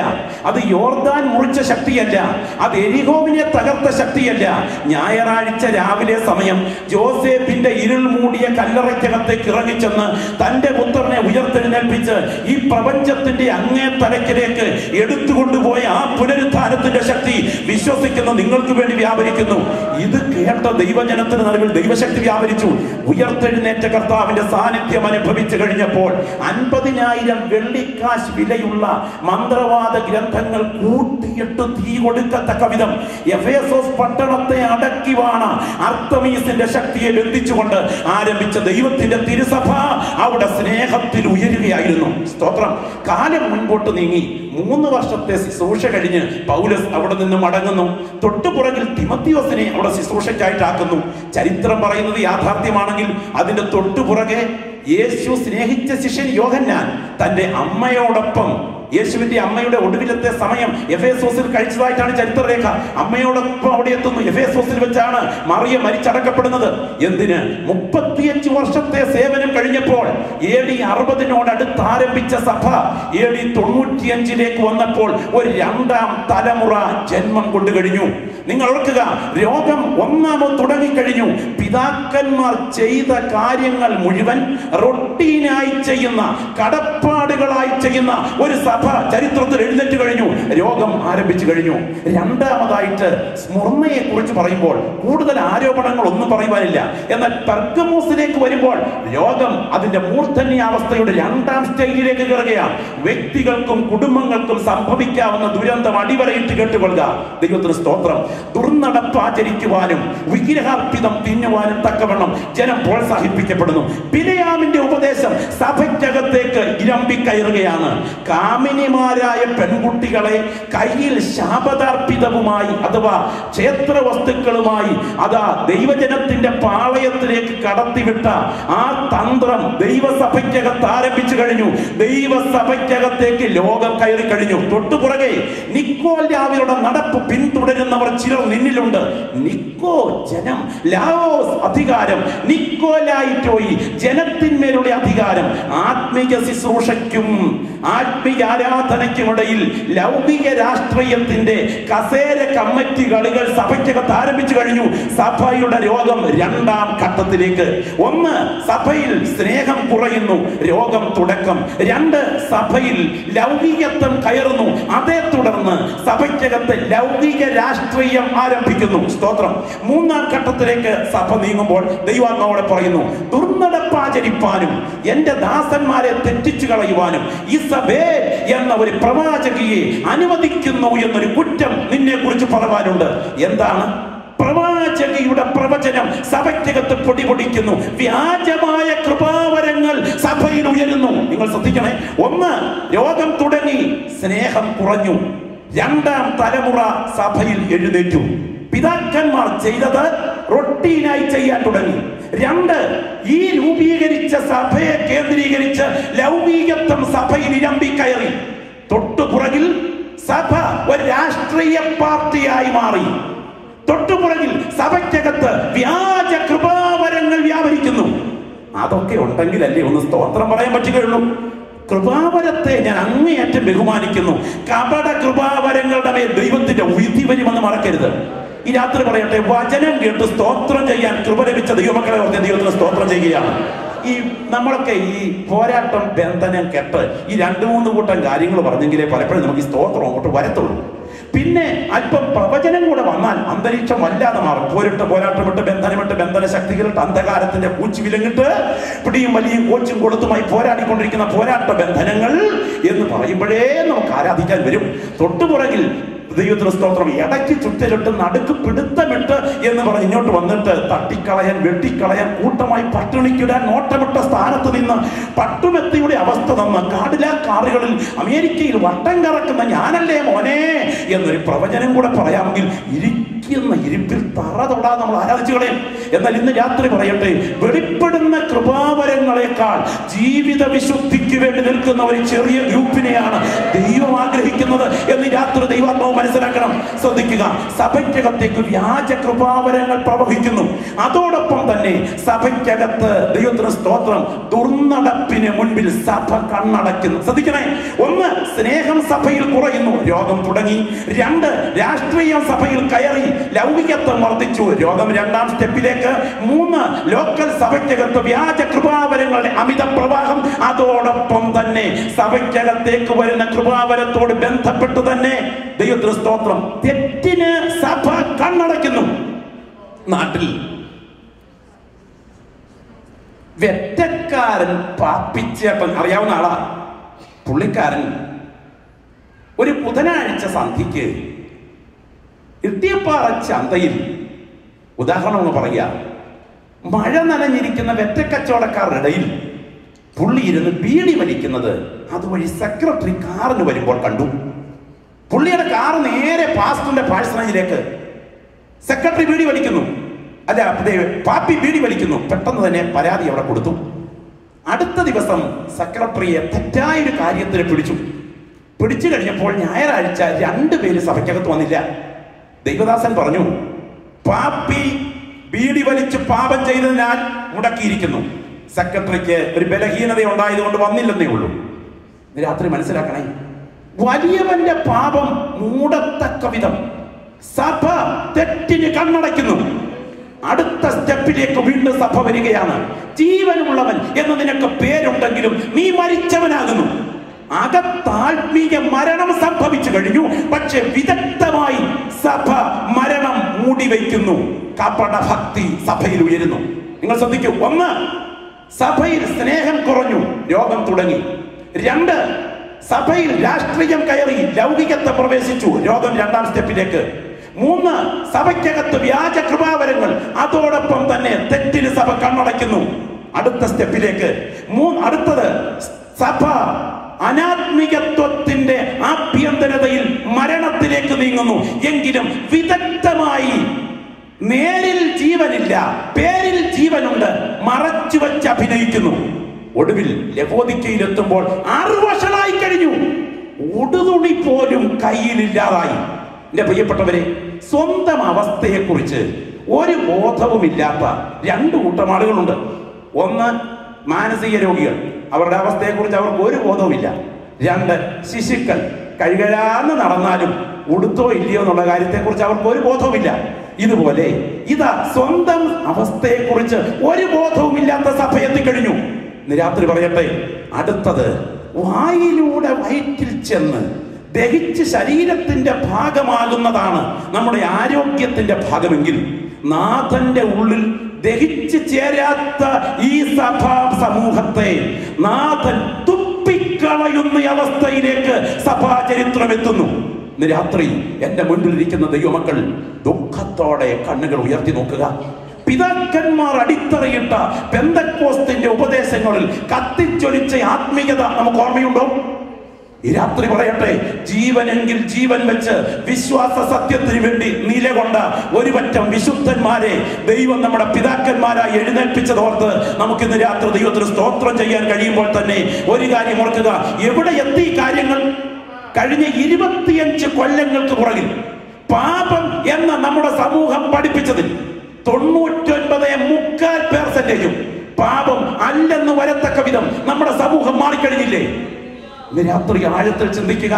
അത് യോർദാൻ മുറിച്ച ശക്തിയല്ല, അത് എരിഹോവിനെ തകർത്ത ശക്തിയല്ല. ഞായറാഴ്ച രാവിലെ സമയം ജോസേഫിന്റെ ഇരുൾ മൂടിയ കല്ലറയ്ക്കകത്തേക്ക് ഇറങ്ങിച്ചെന്ന് തന്റെ പുത്രനെ ഉയർത്തെഴുന്നേൽപ്പിച്ച് ഈ പ്രപഞ്ചത്തിന്റെ അങ്ങേ തലക്കിലേക്ക് എടുത്തുകൊണ്ടുപോയ ആ പുനരുത്ഥാനത്തിന്റെ ശക്തി വിശ്വസിക്കുന്ന നിങ്ങൾക്ക് വേണ്ടി വ്യാപരിക്കുന്നു. ഇത് കേട്ട ദൈവജനത്തിന് നടുവിൽ ദൈവ ദൈവശക്തി വ്യാപരിച്ചു. ഉയർത്തെഴുന്നേറ്റ കർത്താവിന്റെ സാന്നിധ്യം അനുഭവിച്ചു കഴിഞ്ഞപ്പോൾ 50,000 വെള്ളിക്കാശ് വിലയുള്ള മന്ത്രവാദ ഗ്രന്ഥങ്ങൾ കൂട്ടിയിട്ട് തീ കൊടുക്കത്തക്ക വിധം എഫേസോസ് പട്ടണത്തെ അടക്കി വാണ അർത്തമീസിന്റെ ശക്തിയെ ബന്ധിച്ചുകൊണ്ട് ആരംഭിച്ച ദൈവത്തിന്റെ തിരുസഭ അവിടെ സ്നേഹത്തിൽ ഉയരുകയായിരുന്നു. സ്തോത്രം. കാലം മുൻപോട്ട് നീങ്ങി 3 വർഷത്തെ ശുശ്രൂഷ കഴിഞ്ഞ് പൗലോസ് അവിടെ നിന്ന് മടങ്ങുന്നു. തൊട്ടുപുറകിൽ തിമോത്തിയോസിനെ അവിടെ ശുശ്രൂഷയ്ക്കായിട്ടാക്കുന്നു. ചരിത്രം പറയുന്നത് യാഥാർത്ഥ്യമാണെങ്കിൽ അതിന്റെ തൊട്ടുപുറകെ യേശു സ്നേഹിച്ച ശിഷ്യൻ യോഹന്നാൻ തന്റെ അമ്മയോടൊപ്പം, യേശുവിന്റെ അമ്മയുടെ ഒടുവിലത്തെ സമയം എഫേസോസിൽ കഴിച്ചതായിട്ടാണ് ചരിത്രരേഖ. അമ്മയോടൊപ്പം അവിടെ എത്തുന്നു. എഫേസോസിൽ വെച്ചാണ് മറിയ മരിച്ചടക്കപ്പെടുന്നത്. എന്തിന്? 35 വർഷത്തെ സേവനം കഴിഞ്ഞപ്പോൾ AD 60 ആരംഭിച്ച സഭ AD 95 വന്നപ്പോൾ ഒരു 2ാം തലമുറ ജന്മം കൊണ്ടു കഴിഞ്ഞു. നിങ്ങൾ ഓർക്കുക, രോഗം ഒന്നാമത് തുടങ്ങിക്കഴിഞ്ഞു. പിതാക്കന്മാർ ചെയ്ത കാര്യങ്ങൾ മുഴുവൻ റൊട്ടീനായി ചെയ്യുന്ന, കടപ്പാടുകളായി ചെയ്യുന്ന ഒരു സഭ ചരിത്രത്തിൽ എഴുന്നേറ്റ് കഴിഞ്ഞു. രോഗം ആരംഭിച്ചു കഴിഞ്ഞു. രണ്ടാമതായിട്ട് സ്മുർണയെ കുറിച്ച് പറയുമ്പോൾ കൂടുതൽ ആരോപണങ്ങൾ ഒന്നും പറയുവാനില്ല. എന്നാൽ പെർഗമോസിലേക്ക് വരുമ്പോൾ രോഗം അതിന്റെ മൂർധന്യാവസ്ഥയുടെ 2ാം സ്റ്റേജിലേക്ക് കയറുകയാണ്. വ്യക്തികൾക്കും കുടുംബങ്ങൾക്കും സംഭവിക്കാവുന്ന ദുരന്തം അടിവരയിട്ട് കേട്ടുകൊള്ളുക. ദൈവത്തിന് സ്തോത്രം. ദുർനടപ്പ് ആചരിക്കുവാനും വിഗ്രഹാർപ്പിതം തിന്നുവാനും തക്കവണ്ണം ജനം പ്രോത്സാഹിപ്പിക്കപ്പെടുന്നു. ബിലയാമിന്റെ ഉപദേശം സഭയ്ക്കകത്തേക്ക് ഇരമ്പിക്കയറുകയാണ്. കാമിനിമാരായ പെൺകുട്ടികളെ കയ്യിൽ ശാപതാർപ്പിതവുമായി അഥവാ ക്ഷേത്ര വസ്തുക്കളുമായി അതാ ദൈവജനത്തിന്റെ പാളയത്തിലേക്ക് കടത്തിവിട്ട ആ തന്ത്രം ദൈവസഭയ്ക്കകത്ത് ആരംഭിച്ചു കഴിഞ്ഞു. ദൈവസഭയ്ക്കകത്തേക്ക് ലോകം കയറി കഴിഞ്ഞു. തൊട്ടുപുറകെ നിക്കോലാവിയുടെ നടപ്പ് പിന്തുടരുന്നവർ ചിലർ നിന്നിലുണ്ട്. നിക്കോ ജനം, ലാവോസ് അധികാരം, നിക്കോലായിട്ടോയി ജനത്തിന്മേലുള്ള അധികാരം. ആത്മീയ ശുശ്രൂഷയ്ക്കും ആത്മീയ ആരാധനയ്ക്കുമിടയിൽ ലൗകിക രാഷ്ട്രീയത്തിന്റെ കസേര കമ്മിറ്റി കളികൾ സഭയ്ക്കകത്ത് ആരംഭിച്ചു കഴിഞ്ഞു. സഭയുടെ രോഗം 2ാം ഘട്ടത്തിലേക്ക്. 1, സഭയിൽ സ്നേഹം കുറയുന്നു, രോഗം തുടക്കം. 2, സഭയിൽ ലൗകികത്വം കയറുന്നു. അതേ തുടർന്ന് സഭയ്ക്കകത്ത് ലൗകിക രാഷ്ട്രീയം ആരംഭിക്കുന്നു. സ്തോത്രം. 3ാം ഘട്ടത്തിലേക്ക് സഭ നീങ്ങുമ്പോൾ ദൈവാത്മാവോടെ പറയുന്നു, ദുർനടപ്പാചരിപ്പാനും എന്റെ ദാസന്മാരെ തെറ്റിച്ചു കളയുവാനും ഇസബേൽ എന്ന ഒരു പ്രവാചകിയെ അനുവദിക്കുന്നു എന്നൊരു കുറ്റം നിന്നെ കുറിച്ച് പറയാനുണ്ട്. എന്താണ്? പ്രവാചകിയുടെ പ്രവചനം സഭയ്ക്കകത്ത് പൊടിപൊടിക്കുന്നു. വ്യാജമായ കൃപാവരങ്ങൾ സഭയിൽ ഉയരുന്നു. നിങ്ങൾ ശ്രദ്ധിക്കണേ. 1, രോഗം തുടങ്ങി, സ്നേഹം കുറഞ്ഞു. 2ാം തലമുറ സഭയിൽ എഴുന്നേറ്റു. പിതാക്കന്മാർ ചെയ്തത് റൊട്ടീനായി ചെയ്യാൻ തുടങ്ങി. 2, ഈ രൂപീകരിച്ച സഭയെ കേന്ദ്രീകരിച്ച് ലൗകികത്വം സഭയിൽ ഇരമ്പിക്കയറി. തൊട്ടുപുറകിൽ സഭ ഒരു രാഷ്ട്രീയ പാർട്ടിയായി മാറി. തൊട്ടുപുറകിൽ സഭയ്ക്കകത്ത് വ്യാജ കൃപാവരങ്ങൾ വ്യാപരിക്കുന്നു. അതൊക്കെ ഉണ്ടെങ്കിലല്ലേ ഒന്ന് സ്തോത്രം പറയാൻ പറ്റുകയുള്ളൂ. കൃപാവരത്തെ ഞാൻ അങ്ങേയറ്റം ബഹുമാനിക്കുന്നു. കപട കൃപാവരങ്ങളുടെ മേൽ ദൈവത്തിന്റെ വിധി വരുമെന്ന് മറക്കരുത്. ഈ രാത്രി പറയട്ടെ, വചനം കേട്ട് സ്തോത്രം ചെയ്യാൻ കൃപ ലഭിച്ച ദൈവമക്കളെ ഓർത്ത് ദൈവത്തിന് സ്തോത്രം ചെയ്യുകയാണ്. ഈ നമ്മളൊക്കെ ഈ പോരാട്ടം, ബന്ധനം, കെട്ട്, ഈ 2-3 കൂട്ടം കാര്യങ്ങൾ പറഞ്ഞെങ്കിലേ പലപ്പോഴും നമുക്ക് ഈ സ്തോത്രം അങ്ങോട്ട് വരത്തുള്ളൂ. പിന്നെ അല്പം പ്രവചനം കൂടെ വന്നാൽ അന്തരീക്ഷം വല്ലാതെ മാറും. പോരാട്ടമിട്ട് ബന്ധനമിട്ട് ബന്ധന ശക്തികളിട്ട് അന്ധകാരത്തിന്റെ പൂച്ചി വിലങ്ങിട്ട് പിടിയും വലിയും കോച്ചും കൊടുത്തുമായി പോരാടിക്കൊണ്ടിരിക്കുന്ന പോരാട്ട ബന്ധനങ്ങൾ എന്ന് പറയുമ്പോഴേ നമുക്ക് ആരാധിക്കാൻ വരും. തൊട്ടുപുറകിൽ ദൈവത്തിന് സ്തോത്രം ഇടയ്ക്ക് ചുറ്റലിട്ട് നടുക്ക് പിടുത്തമിട്ട് എന്ന് പറഞ്ഞ് ഇങ്ങോട്ട് വന്നിട്ട് തട്ടിക്കളയാൻ, വെട്ടിക്കളയാൻ, കൂട്ടമായി പട്ടിണിക്കിടാൻ നോട്ടമിട്ട സ്ഥാനത്ത് നിന്ന് പട്ടുമെത്തിയുടെ അവസ്ഥ തന്ന കാടിലാ കാറുകളിൽ അമേരിക്കയിൽ വട്ടം കറക്കുന്ന ഞാനല്ലേ മോനെ എന്നൊരു പ്രവചനം കൂടെ പറയാമെങ്കിൽ ഇരിക്കുന്ന ഇരിപ്പിൽ തറ തൊടാതെ നമ്മൾ ആരാധിച്ചു കളയും. എന്നാൽ ഇന്ന് രാത്രി പറയട്ടെ, വെളിപ്പെടുന്ന കൃപാവരങ്ങളെക്കാൾ ജീവിത വിശുദ്ധിക്ക് വേണ്ടി നിൽക്കുന്ന ഒരു ചെറിയ ഗ്രൂപ്പിനെയാണ് ദൈവം ആഗ്രഹിക്കുന്നത് എന്ന് രാത്രി ദൈവാത്മാവ് മനസ്സിലാക്കണം. ശ്രദ്ധിക്കുക, സഭയ്ക്കകത്തേക്ക് വ്യാജ കൃപാവരങ്ങൾ പ്രവഹിക്കുന്നു. അതോടൊപ്പം തന്നെ സഭയ്ക്കകത്ത് ദൈവത്തിന് സ്തോത്രം ദുർനടപ്പിന് മുൻപിൽ സഭ കണ്ണടയ്ക്കുന്നു. ശ്രദ്ധിക്കണേ. 1, സ്നേഹം സഭയിൽ കുറയുന്നു, രോഗം തുടങ്ങി. 2, രാഷ്ട്രീയം സഭയിൽ കയറി, ലൗകികത്വം വർദ്ധിച്ചു, രോഗം 2ാം സ്റ്റെപ്പിലേക്ക്. 3, ലോക്കൽ സഭയ്ക്കകത്ത് വ്യാജ കൃപാവരങ്ങളുടെ അമിത പ്രവാഹം. അതോടൊപ്പം തന്നെ സഭയ്ക്കകത്തേക്ക് വരുന്ന കൃപാവരത്തോട് ബന്ധപ്പെട്ട് തന്നെ ദൈവത്തിന് സ്തോത്രം തെറ്റിന് സഭ കണ്ണടയ്ക്കുന്നു. നാട്ടിൽ വെറ്റക്കാരൻ പാപ്പിച്ചേട്ടൻ അറിയാവുന്ന ആളാ. പുള്ളിക്കാരൻ ഒരു ബുധനാഴ്ച സന്ധ്യയ്ക്ക് ഇട്ടിയപ്പാറ ചന്തയിൽ, ഉദാഹരണം ഒന്ന് പറയുക, മഴ നനഞ്ഞിരിക്കുന്ന വെറ്റക്കച്ചവടക്കാരുടെ ഇടയിൽ പുള്ളി ഇരുന്ന് ബീഡി വലിക്കുന്നത് അതുവഴി സെക്രട്ടറി കാറിന് വരുമ്പോൾ കണ്ടു. പുള്ളിയുടെ കാർ നേരെ പാസ്റ്ററിന്റെ പാഴ്സണേജിലേക്ക്. സെക്രട്ടറി ബീഡി വലിക്കുന്നു, അല്ല പാപ്പി ബീഡി വലിക്കുന്നു. പെട്ടെന്ന് തന്നെ പരാതി അവിടെ കൊടുത്തു. അടുത്ത ദിവസം സെക്രട്ടറിയെ തെറ്റായൊരു കാര്യത്തിന് പിടിച്ചു കഴിഞ്ഞപ്പോൾ ഞായറാഴ്ച 2 പേര് സഭയ്ക്കകത്ത് വന്നില്ല. ദൈവദാസൻ പറഞ്ഞു, പാപ്പി ബീഡി വലിച്ച് പാപം ചെയ്തതിനാൽ മുടക്കിയിരിക്കുന്നു. സെക്രട്ടറിക്ക് ഒരു ബലഹീനത ഉണ്ടായതുകൊണ്ട് വന്നില്ലെന്നേ ഉള്ളൂ. രാത്രി മനസ്സിലാക്കണേ, വലിയവന്റെ പാപം മൂടത്തക്ക വിധം സഭ തെറ്റിന് കണ്ണടയ്ക്കുന്നു. അടുത്ത സ്റ്റെപ്പിലേക്ക് വീണ്ടും സഭ വരികയാണ്. ജീവനുള്ളവൻ എന്ന് നിനക്ക് പേരുണ്ടെങ്കിലും നീ മരിച്ചവനാകുന്നു. അകത്താത്മീയ മരണം സംഭവിച്ചു കഴിഞ്ഞു. പക്ഷെ വിദഗ്ധമായി സഭ മരണം മൂടിവെക്കുന്നു. കപട ഭക്തി സഭയിൽ ഉയരുന്നു. നിങ്ങൾ ശ്രദ്ധിക്കൂ. 1, സഭയിൽ സ്നേഹം കുറഞ്ഞു, രോഗം തുടങ്ങി. 2, സഭയിൽ രാഷ്ട്രീയം കയറി, ലൗകികത്തെ പ്രവേശിച്ചു, രോഗം 2ാം സ്റ്റെപ്പിലേക്ക്. 3, സഭയ്ക്കകത്ത് വ്യാജ കൃപാവരങ്ങൾ, അതോടൊപ്പം തന്നെ തെറ്റിന് സഭ കണ്ണടയ്ക്കുന്നു, അടുത്ത സ്റ്റെപ്പിലേക്ക്. അടുത്തത് സഭ അനാത്മികത്വത്തിന്റെ ആഭ്യന്തരതയിൽ മരണത്തിലേക്ക് നീങ്ങുന്നു. എങ്കിലും വിദഗ്ധമായി, നേരിൽ ജീവനില്ല, പേരിൽ ജീവനുണ്ട്, മറച്ചു വെച്ച് അഭിനയിക്കുന്നു. ഒടുവിൽ ലവോദിക്കയിലെത്തുമ്പോൾ 6 വർഷമായി കഴിഞ്ഞു, ഉടുതുണി പോലും കയ്യിലില്ലാതായി. എന്റെ പ്രിയപ്പെട്ടവരെ, സ്വന്തം അവസ്ഥയെക്കുറിച്ച് ഒരു ബോധവുമില്ലാത്ത 2 കൂട്ടം ആളുകളുണ്ട്. 1, മാനസിക രോഗികൾ, അവരുടെ അവസ്ഥയെക്കുറിച്ച് അവർക്ക് ഒരു ബോധവുമില്ല. 2, ശിശുക്കൾ, കഴുകഴാന്ന് നടന്നാലും ഉടുത്തോ ഇല്ലയോ എന്നുള്ള കാര്യത്തെക്കുറിച്ച് അവർക്ക് ഒരു ബോധവുമില്ല. ഇതുപോലെ ഇതാ സ്വന്തം അവസ്ഥയെക്കുറിച്ച് ഒരു ബോധവുമില്ലാത്ത സഭ എത്തിക്കഴിഞ്ഞു. രാത്രി പറയട്ടെ, അടുത്തത് വായിലൂടെ വയറ്റിൽ ചെന്ന് ദഹിച്ച് ശരീരത്തിന്റെ ഭാഗമാകുന്നതാണ് നമ്മുടെ ആരോഗ്യത്തിന്റെ ഭാഗമെങ്കിൽ, നാഥന്റെ ഉള്ളിൽ ദഹിച്ചു ചേരാത്ത ഈ സഭാ സമൂഹത്തെ നാഥൻ തുപ്പിക്കളയുന്ന അവസ്ഥയിലേക്ക് സഭാചരിത്രം എത്തുന്നു. ഇന്ന് രാത്രി എന്റെ മുൻപിലിരിക്കുന്ന ദൈവമക്കൾ ദുഃഖത്തോടെ കണ്ണുകൾ ഉയർത്തി നോക്കുക. പിതാക്കന്മാർ അടിത്തറയിട്ട പെന്തക്കോസ്തിന്റെ ഉപദേശങ്ങളിൽ കത്തിച്ചൊലിച്ച ആത്മീയത നമുക്ക് ഓർമ്മയുണ്ടോ? ഈ രാത്രി പറയട്ടെ, ജീവനെങ്കിൽ ജീവൻ വെച്ച് വിശ്വാസ സത്യത്തിന് വേണ്ടി നിലകൊണ്ട ഒരു പറ്റം വിശുദ്ധന്മാരെ ദൈവം നമ്മുടെ പിതാക്കന്മാരായി എഴുന്നേൽപ്പിച്ചതോർത്ത് നമുക്കിന്ന് രാത്രി ദൈവത്തിന് സ്തോത്രം ചെയ്യാൻ കഴിയുമ്പോൾ തന്നെ ഒരു കാര്യം ഓർക്കുക. എവിടെ എത്തി കാര്യങ്ങൾ? കഴിഞ്ഞ 25 കൊല്ലങ്ങൾക്ക് പുറകിൽ പാപം എന്ന നമ്മുടെ സമൂഹം പഠിപ്പിച്ചതിൽ 99.3% പാപം അല്ലെന്ന് വരത്തക്ക വിധം നമ്മുടെ സമൂഹം മാറിക്കഴിഞ്ഞില്ലേ? ഇന്ന് രാത്രി ആഴത്തിൽ ചിന്തിക്കുക.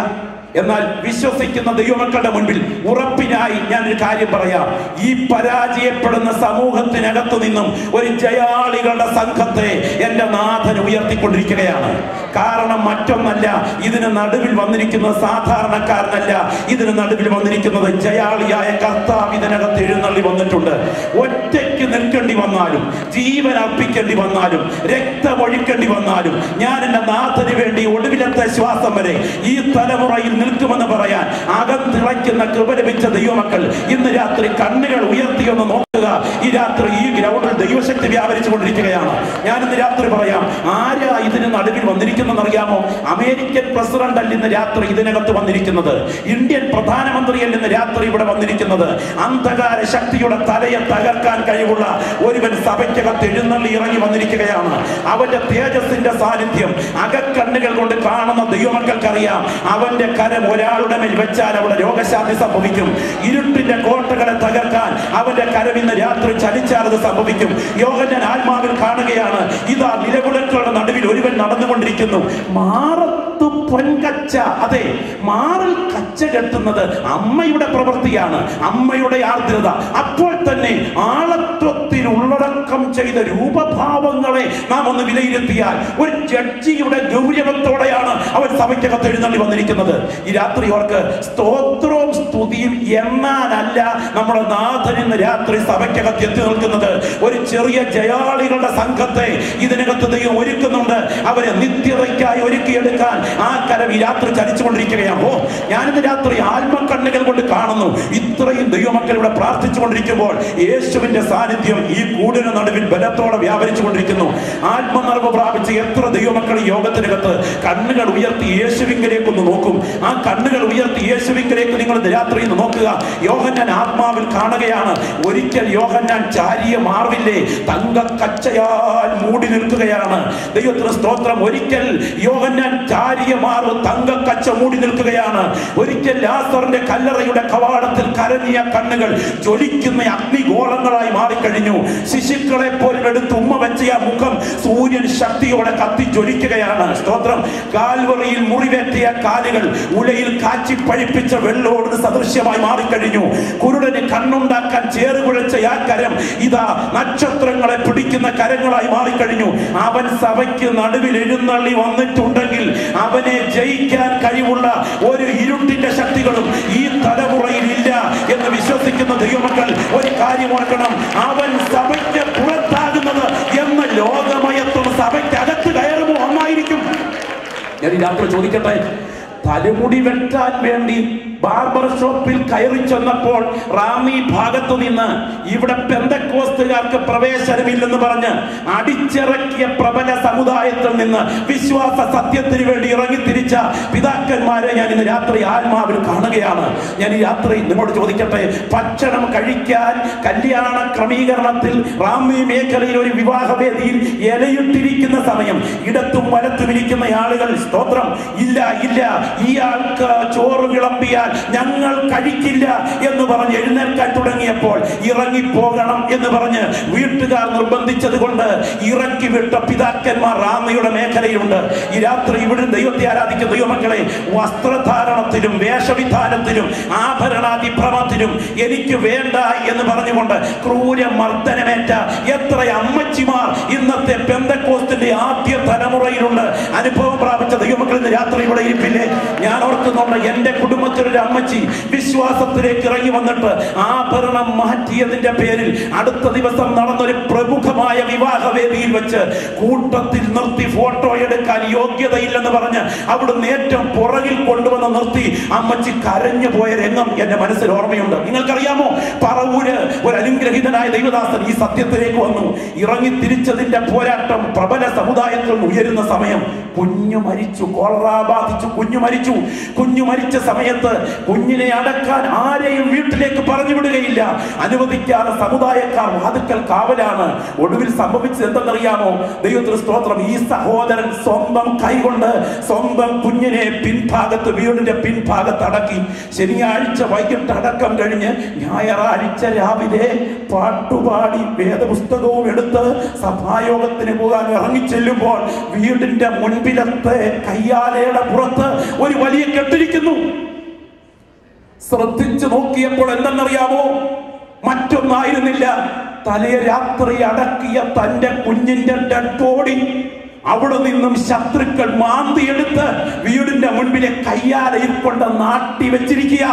എന്നാൽ വിശ്വസിക്കുന്ന ദൈവമക്കളുടെ മുൻപിൽ ഉറപ്പിനായി ഞാനൊരു കാര്യം പറയാം. ഈ പരാജയപ്പെടുന്ന സമൂഹത്തിനകത്തു നിന്നും ഒരു ജയാളികളുടെ സംഘത്തെ എന്റെ നാഥൻ ഉയർത്തിക്കൊണ്ടിരിക്കുകയാണ്. കാരണം മറ്റൊന്നല്ല, ഇതിന് നടുവിൽ വന്നിരിക്കുന്നത് സാധാരണക്കാരനല്ല, ഇതിന് നടുവിൽ വന്നിരിക്കുന്നത് ജയാളിയായ കർത്താവ് ഇതിനകത്ത് എഴുന്നള്ളി വന്നിട്ടുണ്ട്. ഒറ്റയ്ക്ക് നിൽക്കേണ്ടി വന്നാലും, ജീവൻ അർപ്പിക്കേണ്ടി വന്നാലും, രക്തമൊഴിക്കേണ്ടി വന്നാലും, ഞാൻ എന്റെ നാഥന് വേണ്ടി ഒടുവിലത്തെ ശ്വാസം വരെ ഈ തലമുറയിൽ നിൽക്കുമെന്ന് പറയാൻ അകത്തിളയ്ക്കുന്ന കൃപ ലഭിച്ച ദൈവമക്കൾ ഇന്ന് രാത്രി കണ്ണുകൾ ഉയർത്തിയൊന്ന് നോക്കുക. ഈ രാത്രി ഈ ഗ്രൗണ്ടിൽ ദൈവശക്തി വ്യാപരിച്ചു കൊണ്ടിരിക്കുകയാണ്. ഞാൻ ഇന്ന് രാത്രി പറയാം, ആരാ ഇതിന് നടുവിൽ വന്നിരിക്കുന്നതെന്ന് അറിയാമോ? അമേരിക്കൻ പ്രസിഡന്റ് അല്ല ഇന്ന് രാത്രി ഇതിനകത്ത് വന്നിരിക്കുന്നത്. ഇന്ത്യൻ പ്രധാനമന്ത്രിയല്ല ഇന്ന് രാത്രി ഇവിടെ വന്നിരിക്കുന്നത്. അന്ധകാര ശക്തിയുടെ തലയെ തകർക്കാൻ കഴിവുള്ള ഒരുവൻ സഭയ്ക്കകത്ത് എഴുന്നള്ളി ഇറങ്ങി വന്നിരിക്കുകയാണ്. അവന്റെ തേജസ്സിന്റെ സാന്നിധ്യം അകക്കണ്ണുകൾ കൊണ്ട് കാണുന്ന ദൈവമക്കൾക്കറിയാം. അവന്റെ കരം ഒരാളുടെ മേൽ വെച്ചാൽ അവിടെ രോഗശാന്തി സംഭവിക്കും. ഇരുട്ടിന്റെ കോട്ടകളെ തകർക്കാൻ അവന്റെ കരം ഇന്ന് രാത്രി ചലിച്ചാൽ അത് സംഭവിക്കും. യോഹന്നാൻ ആത്മാവിൽ കാണുകയാണ്, ഇതാ നിലവിളക്കുകളുടെ നടുവിൽ ഒരുവൻ നടന്നുകൊണ്ടിരിക്കുന്നു. മാറത്തു പൊൻകച്ച, അതെ, മാറിൽ കച്ച കെട്ടുന്നത് അമ്മയുടെ പ്രവൃത്തിയാണ്, അമ്മയുടെ ആർദ്രത. അപ്പോൾ തന്നെ ആളത്വത്തിൽ ഉള്ളടക്കം ചെയ്ത രൂപഭാവങ്ങളെ നാം ഒന്ന് വിലയിരുത്തിയാൽ ഒരു ജഡ്ജിയുടെ ഗൗരവത്തോടെയാണ് അവൻ സഭയ്ക്കകത്ത് എഴുന്നള്ളി വന്നിരിക്കുന്നത്. ഈ രാത്രി അവർക്ക് സ്തോത്രവും സ്തുതിയും എന്നാലല്ല നമ്മുടെ നാഥൻ ഇന്ന് രാത്രി സഭയ്ക്കകത്ത് എത്തി നിൽക്കുന്നത്. ഒരു ചെറിയ ചെറിയ ജയാളികളുടെ സംഘത്തെ ഇതിനകത്ത് ദൈവം ഒരുക്കുന്നുണ്ട്. അവരെ നിത്യതയ്ക്കായി ഒരുക്കിയെടുക്കാൻ ആ കരം ഈ രാത്രി ചലിച്ചുകൊണ്ടിരിക്കുകയാണ്. ഞാനിന്ന് രാത്രി ആത്മകണ്ണുകൾ കൊണ്ട് കാണുന്നു, ഇത്രയും ദൈവമക്കൾ ഇവിടെ പ്രാർത്ഥിച്ചുകൊണ്ടിരിക്കുമ്പോൾ യേശുവിന്റെ സാന്നിധ്യം ഈ കൂടിന് നടുവിൽ ബലത്തോടെ വ്യാപരിച്ചു കൊണ്ടിരിക്കുന്നു. ആത്മനിറവ് പ്രാപിച്ച് എത്ര ദൈവമക്കൾ ഈ യോഗത്തിനകത്ത് കണ്ണുകൾ ഉയർത്തി യേശുവിങ്കലേക്കൊന്ന് നോക്കും. ആ കണ്ണുകൾ ഉയർത്തി യേശുവിങ്കലേക്ക് നിങ്ങൾ രാത്രി നോക്കുക. യോഹന്നാൻ ആത്മാവിൽ കാണുകയാണ്. ഒരിക്കൽ യോഹന്നാൻ ചാരിയ മാർവില്ലേ തങ്കക്കച്ചയാൽ മൂടി നിൽക്കുകയാണ്. ദൈവത്തിന് സ്തോത്രം. ഒരിക്കൽ യോഹന്നാൻ ചാരിയ മാർവ് തങ്കക്കച്ച മൂടി നിൽക്കുകയാണ്. ഒരിക്കൽ ലാസറിന്റെ കല്ലറയുടെ കവാടത്തിൽ കരഞ്ഞിയ കണ്ണുകൾ ജ്വലിക്കുന്ന അഗ്നിഗോളങ്ങളായി മാറിക്കഴിഞ്ഞു. ശിശുക്കളെ പോലും എടുത്ത് ഉമ്മ വെച്ച ആ മുഖം സൂര്യൻ ശക്തിയോടെ കത്തി ജ്വലിക്കുകയാണ്. സ്തോത്രം. കാൽവറിയിൽ മുറിവേറ്റിയ കാലുകൾ ഉലയിൽ കാച്ചി പഴിപ്പിച്ച വെള്ളോട് സദൃശ്യമായി മാറിക്കഴിഞ്ഞു. കുരുടന് കണ്ണുണ്ടാക്കാൻ ചേറുകുഴച്ച ആ കരം ഇതാ നക്ഷത്രങ്ങളെ പിടിക്കുന്ന കരങ്ങളായി മാറിക്കഴിഞ്ഞു. അവൻ സഭയ്ക്ക് നടുവിൽ എഴുന്നള്ളി വന്നിട്ടുണ്ടെങ്കിൽ അവനെ ജയിക്കാൻ കഴിവുള്ള ഒരു ഇരുട്ടിന്റെ ശക്തികളും ഈ തലമുറയിൽ ഇല്ല എന്ന് വിശ്വസിക്കുന്ന ദൈവമക്കൾ ഒരു കാര്യം ഓർക്കണം. അവൻ സഭയ്ക്ക് പുറത്താകുന്നത് എന്ന് ലോകമയത്തും സഭയ്ക്കകത്ത് കയറുമോ ഒന്നായിരിക്കും. ഞാൻ ഈ രാത്രി ചോദിക്കട്ടെ, തലമുടി വെട്ടാൻ വേണ്ടി ബാർബർ ഷോപ്പിൽ കയറി ചെന്നപ്പോൾ റാന്നി ഭാഗത്തു നിന്ന് ഇവിടെ പെന്തക്കോസ്തുകാർക്ക് പ്രവേശനമില്ലെന്ന് പറഞ്ഞ് അടിച്ചിറക്കിയ പ്രബല സമുദായത്തിൽ നിന്ന് വിശ്വാസ സത്യത്തിന് വേണ്ടി ഇറങ്ങിത്തിരിച്ച പിതാക്കന്മാരെ ഞാൻ ഇന്ന് രാത്രി ആത്മാവിൽ കാണുകയാണ്. ഞാൻ ഈ രാത്രി നിങ്ങളോട് ചോദിക്കട്ടെ, ഭക്ഷണം കഴിക്കാൻ കല്യാണ ക്രമീകരണത്തിൽ റാന്നി മേഖലയിൽ ഒരു വിവാഹവേദിയിൽ ഇലയിട്ടിരിക്കുന്ന സമയം ഇടത്തും വലത്തും ഇരിക്കുന്ന ആളുകൾ സ്തോത്രം ഇല്ല ഇല്ല ഈ ആൾക്ക് ചോറ് വിളമ്പിയാൽ ഞങ്ങൾ കഴിക്കില്ല എന്ന് പറഞ്ഞ് എഴുന്നേൽക്കാൻ തുടങ്ങിയപ്പോൾ ഇറങ്ങിപ്പോകണം എന്ന് പറഞ്ഞ് വീട്ടുകാർ നിർബന്ധിച്ചത് കൊണ്ട് ഇറക്കി വിട്ട പിതാക്കന്മാർ റാന്നിയുടെ മേഖലയിലുണ്ട്. ഈ രാത്രി ഇവിടെ ദൈവത്തെ ആരാധിക്കുന്ന ദൈവമക്കളെ, വസ്ത്രധാരണത്തിലും വേഷവിധാനത്തിലും ആഭരണാതിഭ്രമത്തിലും എനിക്ക് വേണ്ട എന്ന് പറഞ്ഞുകൊണ്ട് ക്രൂരമർദ്ദനമേറ്റ എത്ര അമ്മച്ചിമാർ ഇന്നത്തെ പെന്തക്കോസ്തിന്റെ ആദ്യ തലമുറയിലുണ്ട്. അനുഭവം പ്രാപിച്ച ദൈവമക്കൾ ഇന്ന് രാത്രി ഇവിടെ ഇരിപ്പില്ലേ? ഞാൻ ഓർക്കുന്നുണ്ട്, എന്റെ കുടുംബത്തിലൊരു അമ്മച്ചി വിശ്വാസത്തിലേക്ക് ഇറങ്ങി വന്നിട്ട് ആഭരണം മാറ്റിയതിന്റെ പേരിൽ അടുത്ത ദിവസം നടന്നൊരു പ്രമുഖമായ വിവാഹവേദിയിൽ വെച്ച് കൂട്ടത്തിൽ നിർത്തി ഫോട്ടോ എടുക്കാൻ യോഗ്യതയില്ലെന്ന് പറഞ്ഞ് അവിടുന്ന് ഏറ്റവും പുറകിൽ കൊണ്ടുവന്ന് നിർത്തി അമ്മച്ചി കരഞ്ഞു പോയ രംഗം എന്റെ മനസ്സിൽ ഓർമ്മയുണ്ട്. നിങ്ങൾക്കറിയാമോ, പറവൂര് ഒരു അനുഗ്രഹീതനായ ദൈവദാസൻ ഈ സത്യത്തിലേക്ക് വന്നു. ഇറങ്ങി തിരിച്ചതിന്റെ പോരാട്ടം പ്രബല സമുദായത്തിൽ ഉയരുന്ന സമയം കുഞ്ഞു മരിച്ചു. കോളറ ബാധിച്ചു കുഞ്ഞു മരിച്ചു. കുഞ്ഞു മരിച്ച സമയത്ത് കുഞ്ഞിനെ അടക്കാൻ ആരെയും വീട്ടിലേക്ക് പറഞ്ഞു വിടുകയില്ല. അനുവദിക്കാതെ സമുദായക്കാർ വാതുക്കൽ കാവലാണ്. ഒടുവിൽ സംഭവിച്ചത് എന്തെന്നറിയാമോ? ദൈവത്തിന് സ്തോത്രം. ഈ സഹോദരൻ സ്വന്തം കൈകൊണ്ട് സ്വന്തം കുഞ്ഞിനെ പിൻഭാഗത്ത് വീടിന്റെ പിൻഭാഗത്ത് അടക്കി. ശനിയാഴ്ച വൈകിട്ട് അടക്കം കഴിഞ്ഞ് ഞായറാഴ്ച രാവിലെ പാട്ടുപാടി വേദപുസ്തകവും എടുത്ത് സഭായോഗത്തിന് പോകാൻ ഇറങ്ങിച്ചെല്ലുമ്പോൾ വീടിന്റെ മുൻപിലത്തെ കയ്യാലയുടെ പുറത്ത് ഒരു വലിയ കെട്ടിരിക്കുന്നു. ശ്രദ്ധിച്ചു നോക്കിയപ്പോൾ എന്തെന്നറിയാമോ? മറ്റൊന്നായിരുന്നില്ല, തലേ രാത്രി അടക്കിയ തന്റെ കുഞ്ഞിന്റെ ഡെഡ് ബോഡി അവിടെ നിന്നും ശത്രുക്കൾ മാന്തിയെടുത്ത് വീടിന്റെ മുൻപിലെ കയ്യാലയിൽ കൊണ്ട് നാട്ടി വെച്ചിരിക്കുക.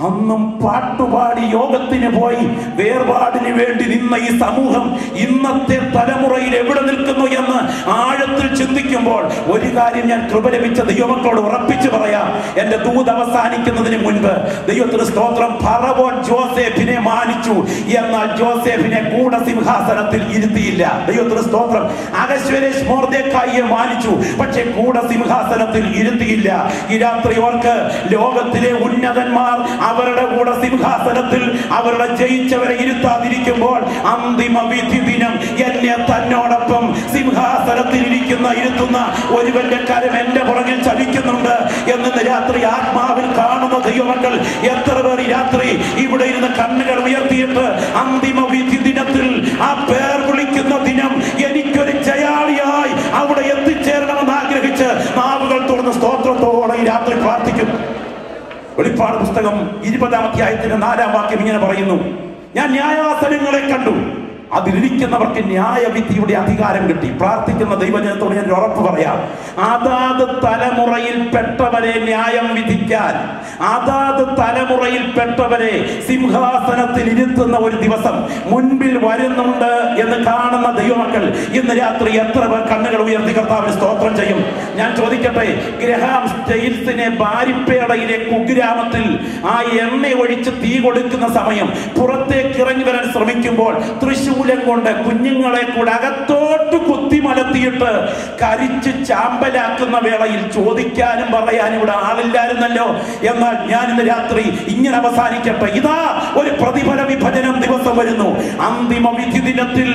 അന്നും പാട്ടുപാടി യോഗത്തിന് പോയി വേർപാടിന് വേണ്ടി നിന്ന ഈ സമൂഹം ഇന്നത്തെ തലമുറയിൽ എവിടെ നിൽക്കുന്നു എന്ന് ആഴത്തിൽ ചിന്തിക്കുമ്പോൾ ഒരു കാര്യം ഞാൻ കൃപ ലഭിച്ച ദൈവമക്കളോട് ഉറപ്പിച്ചു പറയാം. എന്റെ ദൂത് അവസാനിക്കുന്നതിന് മുൻപ് ദൈവത്തിന് സ്തോത്രം, ഫറവോൻ ജോസേഫിനെ മാനിച്ചു, എന്നാൽ ജോസേഫിനെ കൂടസിംഹാസനത്തിൽ ഇരുത്തിയില്ല. ദൈവത്തിന് സ്തോത്രം. അഹശ്വേരോശ് മൊർദെഖായിയെ മാനിച്ചു, പക്ഷെ കൂടസിംഹാസനത്തിൽ ഇരുത്തിയില്ല. ഈ രാത്രി ഓർക്ക്, ലോകത്തിലെ ഉന്നതന്മാർ അവരുടെ കൂടെ സിംഹാസനത്തിൽ അവരുടെ ജയിച്ചവരെ ഇരുത്താതിരിക്കുമ്പോൾ അന്തിമ വിധി ദിനം എന്നെ തന്നോടൊപ്പം സിംഹാസനത്തിൽ ഇരുത്തുന്ന ഒരുവന്റെ കരം എന്റെ പുറകിൽ ചലിക്കുന്നുണ്ട് എന്ന് രാത്രി ആത്മാവിൽ കാണുന്ന ദൈവമക്കൾ എത്ര പേർ ഈ രാത്രി ഇവിടെ ഇരുന്ന് കണ്ണുകൾ ഉയർത്തിയിട്ട് അന്തിമ വിധി ദിനത്തിൽ ആ പേർ വിളിക്കുന്ന ദിനം എനിക്കൊരു ജയാളിയായി അവിടെ എത്തിച്ചേരണമെന്ന് ആഗ്രഹിച്ച് നാവുകൾ തുറന്ന് സ്തോത്രത്തോടെ ഈ രാത്രി പ്രാർത്ഥിക്കും. വെളിപ്പാട് പുസ്തകം 20-ാം അധ്യായത്തിന്റെ 4-ാം വാക്യം ഇങ്ങനെ പറയുന്നു: ഞാൻ ന്യായാസനങ്ങളെ കണ്ടു, അതിലിരിക്കുന്നവർക്ക് ന്യായവിധിയുടെ അധികാരം കിട്ടി. പ്രാർത്ഥിക്കുന്ന ദൈവജനത്തോട് ഞാൻ ഉറപ്പ് പറയാം, അതാത് തലമുറയിൽ പെട്ടവരെ ന്യായം വിധിക്കാൻ അതാത് തലമുറയിൽപ്പെട്ടവരെ സിംഹാസനത്തിൽ ഇരുത്തുന്ന ഒരു ദിവസം മുൻപിൽ വരുന്നുണ്ട് എന്ന് കാണുന്ന ദൈവമക്കൾ ഇന്ന് രാത്രി എത്ര പേർ കണ്ണുകൾ ഉയർത്തി കർത്താവിന് സ്തോത്രം ചെയ്യും? ഞാൻ ചോദിക്കട്ടെ, ഗ്രഹാം സ്റ്റെയിൻസിനെ ബാരിപ്പേടയിലെ കുഗ്രാമത്തിൽ ആ എണ്ണ ഒഴിച്ച് തീ കൊടുക്കുന്ന സമയം പുറത്തേക്ക് ഇറങ്ങി വരാൻ ശ്രമിക്കുമ്പോൾ തൃശൂലം കൊണ്ട് കുഞ്ഞുങ്ങളെ കൂടെ അകത്തോട്ട് കുത്തിമലത്തിയിട്ട് കരിച്ച് ചാമ്പലാക്കുന്ന വേളയിൽ ചോദിക്കാനും പറയാനും ഇവിടെ ആളില്ലായിരുന്നല്ലോ. എന്നാൽ ഞാൻ ഇന്ന് രാത്രി ഇങ്ങനെ അവസാനിക്കട്ടെ. ഇതാ ഒരു പ്രതിഫല വിഭജനം ദിവസം വരുന്നു. അന്തിമ വിധി ദിനത്തിൽ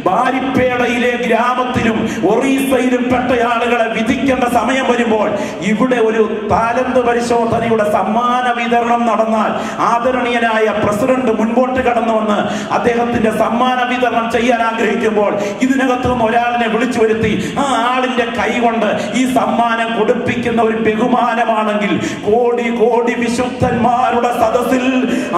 ബാരിപ്പേടയിലെ ഗ്രാമത്തിലും ഒറീസയിലും പെട്ട ആളുകളെ വിധിക്കേണ്ട സമയം വരുമ്പോൾ ഇവിടെ ഒരു താലന്ത് പരിശോധനയുടെ സമ്മാന വിതരണം നടന്നാൽ ആദരണീയനായ പ്രസിഡന്റ് മുൻപോട്ട് കടന്നു വന്ന് അദ്ദേഹത്തിന്റെ സമ്മാന വിതരണം ചെയ്യാൻ ആഗ്രഹിക്കുമ്പോൾ ഇതിനകത്ത് നിന്ന് ഒരാളിനെ വിളിച്ചു വരുത്തി ആ ആളിന്റെ കൈ കൊണ്ട് ഈ സമ്മാനം കൊടുപ്പിക്കുന്ന ഒരു ബഹുമാനമാണെങ്കിൽ കോടി കോടി വിശുദ്ധന്മാരുടെ സദസ്സിൽ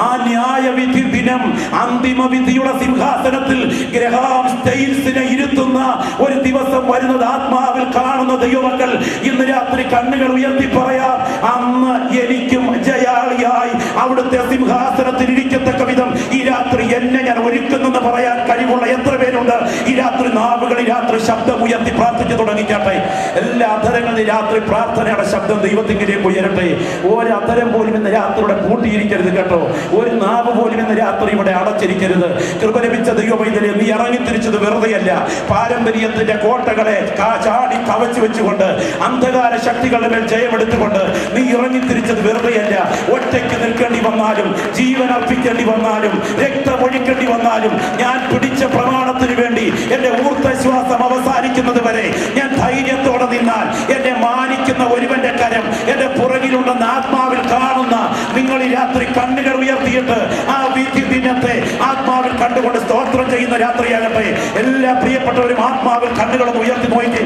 ആ ന്യായവിധി ദിനം അന്തിമ വിധിയുടെ സിംഹാസനത്തിൽ ഗ്രഹാം സ്റ്റെയിൻസിനെ ഇരുത്തുന്ന ഒരു ദിവസം വരുന്നത് ആത്മാവിൽ കാണുന്ന ദൈവമക്കൾ ഇന്ന് രാത്രി കണ്ണുകൾ ഉയർത്തി പറയാം, അന്ന് എനിക്കും ജയാളിയായി അവിടുത്തെ സിംഹാസനത്തിൽ ഇരിക്കത്തക്ക വിധം ഈ രാത്രി എന്നെ ഞാൻ ഒരുക്കുന്നെന്ന് പറയാൻ കഴിവുള്ള എത്ര പേരുണ്ട്? ഈ രാത്രി നാവുകൾ ഈ രാത്രി ശബ്ദം ഉയർത്തി പ്രാർത്ഥിച്ചു തുടങ്ങിക്കട്ടെ. എല്ലാ അധരങ്ങളും രാത്രി പ്രാർത്ഥനയുടെ ശബ്ദം ദൈവത്തിലേക്ക് ഉയരട്ടെ. ഒരു അധരം പോലും ഇന്ന് രാത്രിയുടെ പൂട്ടിയിരിക്കരുത് കേട്ടോ. ഒരു നാവ് പോലും ഇന്ന് രാത്രി ഇവിടെ അടച്ചിരിക്കരുത്. കൃപ ലഭിച്ച ദൈവമൈതലേ, നീ ഇറങ്ങിത്തിരിച്ചത് വെറുതെയല്ല. പാരമ്പര്യത്തിന്റെ കോട്ടകളെ ചാടി കവച്ചു വെച്ചുകൊണ്ട് അന്ധകാര ശക്തികളുടെ മേൽ ജയമെടുത്തുകൊണ്ട് നീ ഇറങ്ങിത്തിരിച്ചത് വെറുതെയല്ല. ഒറ്റയ്ക്ക് നിൽക്കേണ്ടി വന്നാലും, ജീവൻ അർപ്പിക്കേണ്ടി വന്നാലും, രക്തമൊഴിക്കേണ്ടി വന്നാലും, ഞാൻ പിടിച്ച പ്രമാണത്തിന് വേണ്ടി എന്റെ ഊർദ്ധശ്വാസം അവസാനിക്കുന്നത് വരെ ഞാൻ ധൈര്യത്തോടെ നിന്നാൽ എന്നെ മാനിക്കുന്ന ഒരുവന്റെ കരം എന്റെ പുറകിലുണ്ടെന്ന് ആത്മാവിൽ കാണുന്ന നിങ്ങൾ ഈ രാത്രി കണ്ണുകൾ ഉയർത്തിയിട്ട് ആ വിധി ദിനത്തെ ആത്മാവിൽ കണ്ടുകൊണ്ട് സ്തോത്രം ചെയ്യുന്ന രാത്രിയാകട്ടെ. എല്ലാ പ്രിയപ്പെട്ടവരും ആത്മാവിൽ കണ്ണുകളും ഉയർത്തി നോക്കി.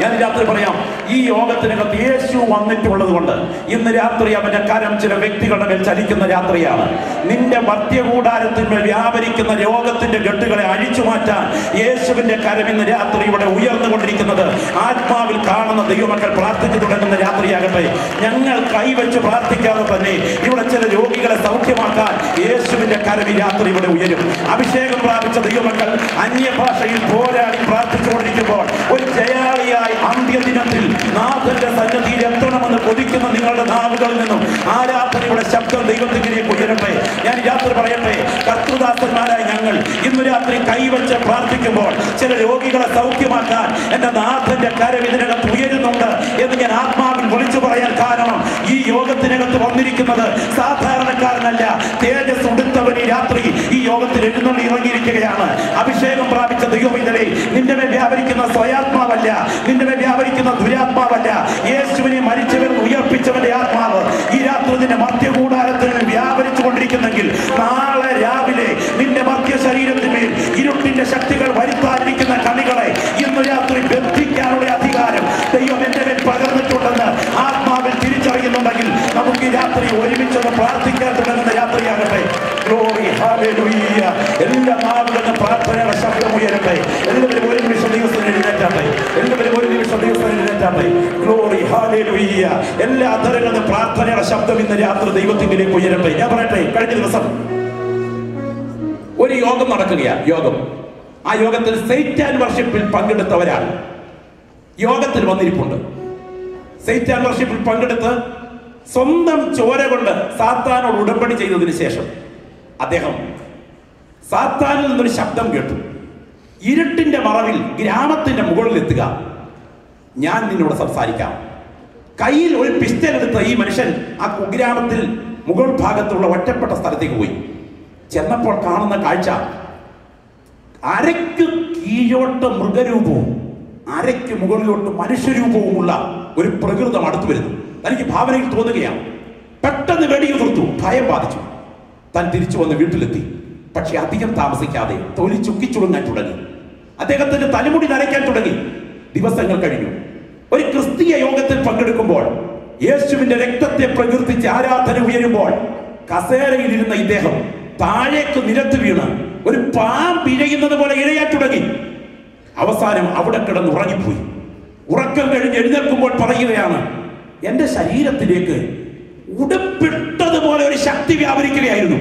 ഞാൻ രാത്രി പറയാം, ഈ യോഗത്തിനകത്ത് യേശു വന്നിട്ടുള്ളത് കൊണ്ട് ഇന്ന് രാത്രി അവന്റെ കരം ചില വ്യക്തികളുടെ മേൽ ചലിക്കുന്ന രാത്രിയാണ്. നിന്റെ മധ്യകൂടാരത്തിന്മേൽ വ്യാപരിക്കുന്ന രോഗത്തിന്റെ ഗട്ടുകളെ അഴിച്ചു മാറ്റാൻ യേശുവിന്റെ കരം ഇന്ന് രാത്രി ഇവിടെ ഉയർന്നുകൊണ്ടിരിക്കുന്നത് ആത്മാവിൽ കാണുന്ന ദൈവമക്കൾ പ്രാർത്ഥിച്ചു തുടങ്ങുന്ന രാത്രിയാകട്ടെ. ഞങ്ങൾ കൈവച്ച് പ്രാർത്ഥിക്കാതെ തന്നെ ഇവിടെ ചില രോഗികളെ സൗഖ്യമാക്കാൻ യേശുവിന്റെ കരം ഈ രാത്രി ഇവിടെ ഉയരും. അഭിഷേകം പ്രാപിച്ച ദൈവമക്കൾ അന്യഭാഷയിൽ പോരാടി പ്രാർത്ഥിച്ചുകൊണ്ടിരിക്കുമ്പോൾ ഒരു ജയാളിയായി അന്ത്യദിനത്തിൽ നാഥന്റെ സന്നിധിയിൽ എത്തണമെന്ന് കൊതിക്കുന്ന നിങ്ങളുടെ നാവുകളിൽ നിന്നും ആരാധനയുടെ ശബ്ദം ദൈവത്തിലേക്ക് ഉയരട്ടെ. ഞാൻ രാത്രി പറയട്ടെ, കർത്തൃദാസന്മാരായ ഞങ്ങൾ ഇന്ന് രാത്രി കൈവച്ച് പ്രാർത്ഥിക്കുമ്പോൾ ചില രോഗികളെ സൗഖ്യമാക്കാൻ എന്റെ നാഥന്റെ കരം ഇതിനകത്ത് ഉയരുന്നുണ്ട് എന്ന് ഞാൻ ആത്മാവിൽ വിളിച്ചു പറയാൻ കാരണം ഈ യോഗത്തിനകത്ത് വന്നിരിക്കുന്നത് സാധാരണക്കാരനല്ല, തേജസ് ഉടുത്തവൻ ഈ രാത്രി ഈ യോഗത്തിൽ എഴുന്നള്ളി ഇറങ്ങിയിരിക്കുകയാണ്. അഭിഷേകം പ്രാപിച്ച ദൈവമൈതലേ, നിന്റെ മേൽ വ്യാപരിക്കുന്ന സ്വയാത്മാവല്ല, നിന്റെ മേൽ വ്യാപരിക്കുന്ന ദുരാത്മാവല്ല, യേശുവിനെ മരിച്ചവൻ ഉയർപ്പിച്ചവന്റെ ആത്മാവ് ഈ രാത്രി നിന്റെ മധ്യകൂടാരത്തിൽ വ്യാപരിച്ചു കൊണ്ടിരിക്കുന്നെങ്കിൽ നാളെ രാവിലെ നിന്റെ മധ്യ ശരീരത്തിന്മേൽ ഇരുട്ടിന്റെ ശക്തികൾ വരുത്താതിരിക്കുന്ന കണികളെ ഇന്ന് രാത്രി ബന്ധിക്കാനുള്ള അധികാരം ദൈവം എന്റെ മേൽ പകർന്നിട്ടുണ്ടെന്ന് ആത്മാവിൽ തിരിച്ചറിയുന്നുണ്ടെങ്കിൽ നമുക്ക് ഈ രാത്രി ഒരുമിച്ചൊന്ന് പ്രാർത്ഥിക്കാൻ തുടങ്ങുന്ന രാത്രിയാകട്ടെ. Glory, hallelujah. എല്ലാ നാവുകളും പ്രാർത്ഥനയുടെ ശബ്ദം ഉയരട്ടെ. എല്ലാവരും ഒരു നിമിഷം ദിവസം എഴുന്നേറ്റാട്ടെ. എല്ലാവരും ഒരു നിമിഷം ദിവസം എഴുന്നേറ്റാട്ടെ. Glory, hallelujah. എല്ലാ അധരങ്ങളും പ്രാർത്ഥനയുടെ ശബ്ദം ഇന്ന് രാത്രി ദൈവത്തിലേക്ക് ഉയരട്ടെ. ഞാൻ പറയട്ടെ, കഴിഞ്ഞ ദിവസം ഒരു യോഗം നടക്കുകയാണ്. ആ യോഗത്തിൽ സൈറ്റാൻ വർഷിപ്പിൽ പങ്കെടുത്തവരാണ് യോഗത്തിൽ വന്നിരിപ്പുണ്ട്. സൈറ്റാൻ വർഷിപ്പിൽ പങ്കെടുത്ത് സ്വന്തം ചോര കൊണ്ട് സാത്താനോട് ഉടമ്പടി ചെയ്തതിനു ശേഷം അദ്ദേഹം സാത്താനിൽ നിന്നൊരു ശബ്ദം കേട്ടു. ഇരുട്ടിന്റെ മറവിൽ ഗ്രാമത്തിന്റെ മുകളിലെത്തുക, ഞാൻ നിന്നോട് സംസാരിക്കാം. കയ്യിൽ ഒരു പിസ്റ്റൽ എടുത്ത ഈ മനുഷ്യൻ ആ കുഗ്രാമത്തിൽ മുകൾ ഭാഗത്തുള്ള ഒറ്റപ്പെട്ട സ്ഥലത്തേക്ക് പോയി. ചെന്നപ്പോൾ കാണുന്ന കാഴ്ച, അരയ്ക്ക് കീഴോട്ട് മൃഗരൂപവും അരയ്ക്ക് മുകളിലോട്ട് മനുഷ്യരൂപവുമുള്ള ഒരു പ്രകൃതം അടുത്തു വരുന്നു. തനിക്ക് ഭാവനയിൽ തോന്നുകയാണ്. പെട്ടെന്ന് വെടിയുതിർത്തു, ഭയം ബാധിച്ചു. താൻ തിരിച്ചു വന്ന് വീട്ടിലെത്തി. പക്ഷെ അധികം താമസിക്കാതെ തൊലി ചുക്കിച്ചുളുങ്ങാൻ തുടങ്ങി. അദ്ദേഹത്തിന്റെ തലമുടി നരയ്ക്കാൻ തുടങ്ങി. ദിവസങ്ങൾ കഴിഞ്ഞു. ഒരു ക്രിസ്തീയ യോഗത്തിൽ പങ്കെടുക്കുമ്പോൾ യേശുവിന്റെ രക്തത്തെ പ്രകീർത്തിച്ച് ആരാധന ഉയരുമ്പോൾ കസേരയിൽ ഇരുന്ന ഇദ്ദേഹം താഴേക്ക് നിരത്ത് വീണ് ഒരു പാമ്പ് ഇഴയുന്നത് പോലെ ഇഴയാൻ തുടങ്ങി. അവസാനം അവിടെ കിടന്ന് ഉറങ്ങിപ്പോയി. ഉറക്കം കഴിഞ്ഞ് എഴുന്നേൽക്കുമ്പോൾ പറയുകയാണ്, എന്റെ ശരീരത്തിലേക്ക് ഉടുപ്പിട്ടതുപോലെ ഒരു ശക്തി വ്യാപരിക്കുകയായിരുന്നു.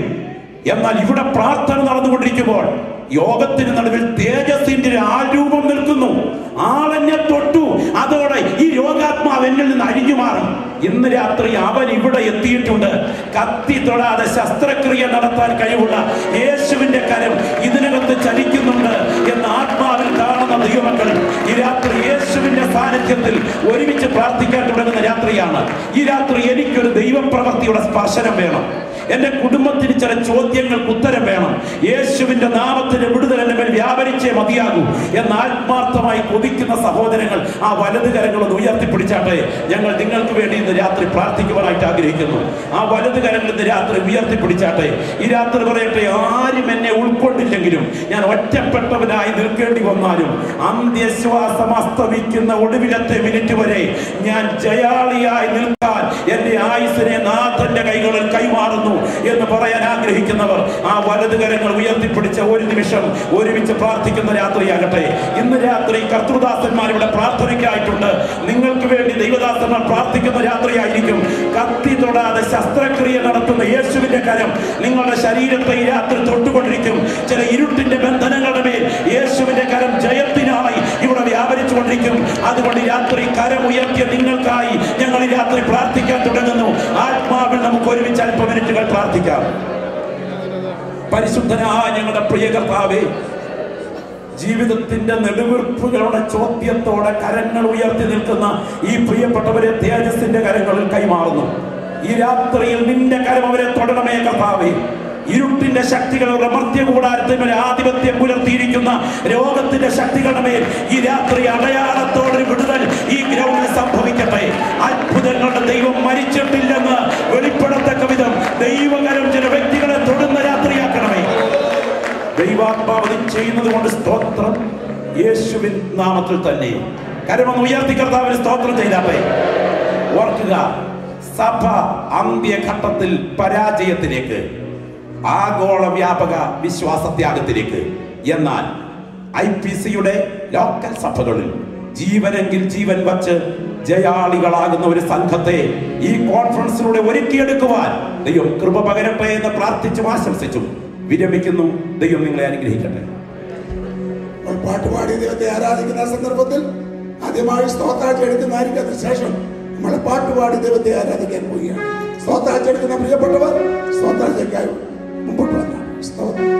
എന്നാൽ ഇവിടെ പ്രാർത്ഥന നടന്നുകൊണ്ടിരിക്കുമ്പോൾ യോഗത്തിന് നടുവിൽ തേജസ്സിന്റെ ആരൂപം നിൽക്കുന്നു. ആളെന്നെ തൊട്ടു, അതോടെ ഈ രോഗാത്മാവ് എന്നിൽ നിന്ന് അഴിഞ്ഞു മാറി. ഇന്ന് രാത്രി അവൻ ഇവിടെ എത്തിയിട്ടുണ്ട്. കത്തി തൊടാതെ ശസ്ത്രക്രിയ നടത്താൻ കഴിവുള്ള യേശുവിന്റെ കരം ഇതിനകത്ത് ചലിക്കുന്നുണ്ട് എന്ന് ആത്മാവിൽ കാണുന്ന ദൈവമക്കൾ ഈ രാത്രി യേശുവിന്റെ സാന്നിധ്യത്തിൽ ഒരുമിച്ച് പ്രാർത്ഥിക്കാൻ തുടങ്ങുന്ന രാത്രിയാണ്. ഈ രാത്രി എനിക്കൊരു ദൈവപ്രവൃത്തിയുടെ സ്പർശനം വേണം. എന്റെ കുടുംബത്തിന് ചില ചോദ്യങ്ങൾക്ക് ഉത്തരം വേണം. യേശുവിന്റെ നാമത്തിന്റെ വിടുതൽ എന്റെ മേൽ വ്യാപരിച്ചേ മതിയാകൂ എന്ന് ആത്മാർത്ഥമായി കൊതിക്കുന്ന സഹോദരങ്ങൾ ആ വലത് കരങ്ങളൊന്ന് ഉയർത്തിപ്പിടിച്ചാട്ടെ. ഞങ്ങൾ നിങ്ങൾക്ക് വേണ്ടി ഇന്ന് രാത്രി പ്രാർത്ഥിക്കുവാനായിട്ട് ആഗ്രഹിക്കുന്നു. ആ വലത് കരങ്ങൾ ഇന്ന് രാത്രി ഉയർത്തിപ്പിടിച്ചാട്ടെ. ഈ രാത്രി പറയട്ടെ, ആരും എന്നെ ഉൾക്കൊണ്ടില്ലെങ്കിലും, ഞാൻ ഒറ്റപ്പെട്ടവനായി നിൽക്കേണ്ടി വന്നാലും, അന്ത്യശ്വാസം അസ്തമിക്കുന്ന ഒടുവിലത്തെ മിനിറ്റ് വരെ ഞാൻ ജയാളിയായി നിൽക്കാൻ എന്റെ ആയുസ്സിനെ നാഥന്റെ കൈകളിൽ കൈമാറുന്നു എന്ന് പറയാൻ ആഗ്രഹിക്കുന്നവർ ആ വലത് കരങ്ങൾ ഉയർത്തിപ്പിടിച്ച ഒരു നിമിഷം ഒരുമിച്ച് പ്രാർത്ഥിക്കുന്ന രാത്രിയാകട്ടെ. ഇന്ന് രാത്രി കർത്തൃദാസന്മാർ ഇവിടെ പ്രാർത്ഥനയ്ക്കായിട്ടുണ്ട്. നിങ്ങൾക്ക് വേണ്ടി ദൈവദാസന്മാർ പ്രാർത്ഥിക്കുന്ന രാത്രിയായിരിക്കും. കത്തി തൊടാതെ ശസ്ത്രക്രിയ നടത്തുന്ന യേശുവിന്റെ കരം നിങ്ങളുടെ ശരീരത്തെ ഈ രാത്രി തൊട്ടുകൊണ്ടിരിക്കും. ചില ഇരുട്ടിന്റെ ബന്ധനങ്ങളുടെ മേൽ യേശുവിന്റെ കരം ജയത്തിനായി ഇവിടെ വ്യാപരിച്ചുകൊണ്ടിരിക്കും. അതുകൊണ്ട് രാത്രി കരം ഉയർത്തിയ നിങ്ങൾക്കായി ഞങ്ങൾ ഈ രാത്രി പ്രാർത്ഥിക്കാൻ തുടങ്ങുന്നു. ആത്മാവിൽ നമുക്ക് ഒരുമിച്ച് അല്പ മിനിറ്റുകൾ പ്രാർത്ഥിക്കാം. പരിശുദ്ധനായ ഞങ്ങളുടെ പ്രിയ കർത്താവേ, ജീവിതത്തിന്റെ നെടുവീർപ്പുകളുടെ ചോദ്യത്തോടെ കരങ്ങൾ ഉയർത്തി നിൽക്കുന്ന ഈ പ്രിയപ്പെട്ടവരെ തേജസ്സിന്റെ കരങ്ങളിൽ കൈമാറുന്നു. ഈ രാത്രിയിൽ നിന്റെ കരം അവരെ തൊടണമേ കർത്താവേ. ഇരുട്ടിന്റെ ശക്തികളുടെ മർത്യകൂടാരത്തിന്മേൽ ആധിപത്യം പുലർത്തിയിരിക്കുന്ന രോഗത്തിന്റെ ശക്തികളുടെ മേൽ ഈ രാത്രി അടയാളത്തോടൊരു വിടുതൽ ഈ ഗ്രൗണ്ടിൽ സംഭവിക്കട്ടെ. അത്ഭുതങ്ങളുടെ ദൈവം മരിച്ചിട്ടില്ലെന്ന് വെളിപ്പെടത്തക്ക വിധം ദൈവകരം ചില വ്യക്തികളെ തൊടുന്ന രാത്രിയാക്കണമേ. ദൈവാത്മാവ് ചെയ്യുന്നത് കൊണ്ട് സ്തോത്രം. യേശുവിൻ നാമത്തിൽ തന്നെ കരമൊന്ന് ഉയർത്തി കർത്താവിന് സ്തോത്രം ചെയ്താട്ടെ. ഓർക്കുക, സഭ അന്ത്യഘട്ടത്തിൽ പരാജയത്തിലേക്ക്, ആഗോള വ്യാപക വിശ്വാസത്യാഗത്തിലേക്ക്. എന്നാൽ IPCയുടെ ലോക്കൽ സഭകളിൽ ജീവനെങ്കിൽ ജീവൻ വച്ച് ജയാളികളാകുന്ന ഒരു സംഘത്തെ ഈ കോൺഫറൻസിലൂടെ ഒരുക്കിയെടുക്കുവാൻ ദൈവം കൃപ പകരട്ടെ എന്ന് പ്രാർത്ഥിച്ചും ആശംസിച്ചും വിരമിക്കുന്നു. ദൈവം നിങ്ങളെ അനുഗ്രഹിക്കട്ടെ. പാട്ടുപാടി ദൈവത്തെ ആരാധിക്കുന്ന സന്ദർഭത്തിൽ ആദ്യമായി സ്തോത്രാഴ്ച എടുക്കുന്നതായിരിക്കും. അതിനുശേഷം നമ്മൾ പാട്ടുപാടി ദൈവത്തെ ആരാധിക്കാൻ പോവുകയാണ്. സ്തോത്രാഴ്ച എടുക്കുന്ന പ്രിയപ്പെട്ടവർ സ്തോത്രാഴ്ചയ്ക്കായി മുമ്പോട്ട് വന്നു. സ്തോത്രം.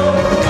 Oh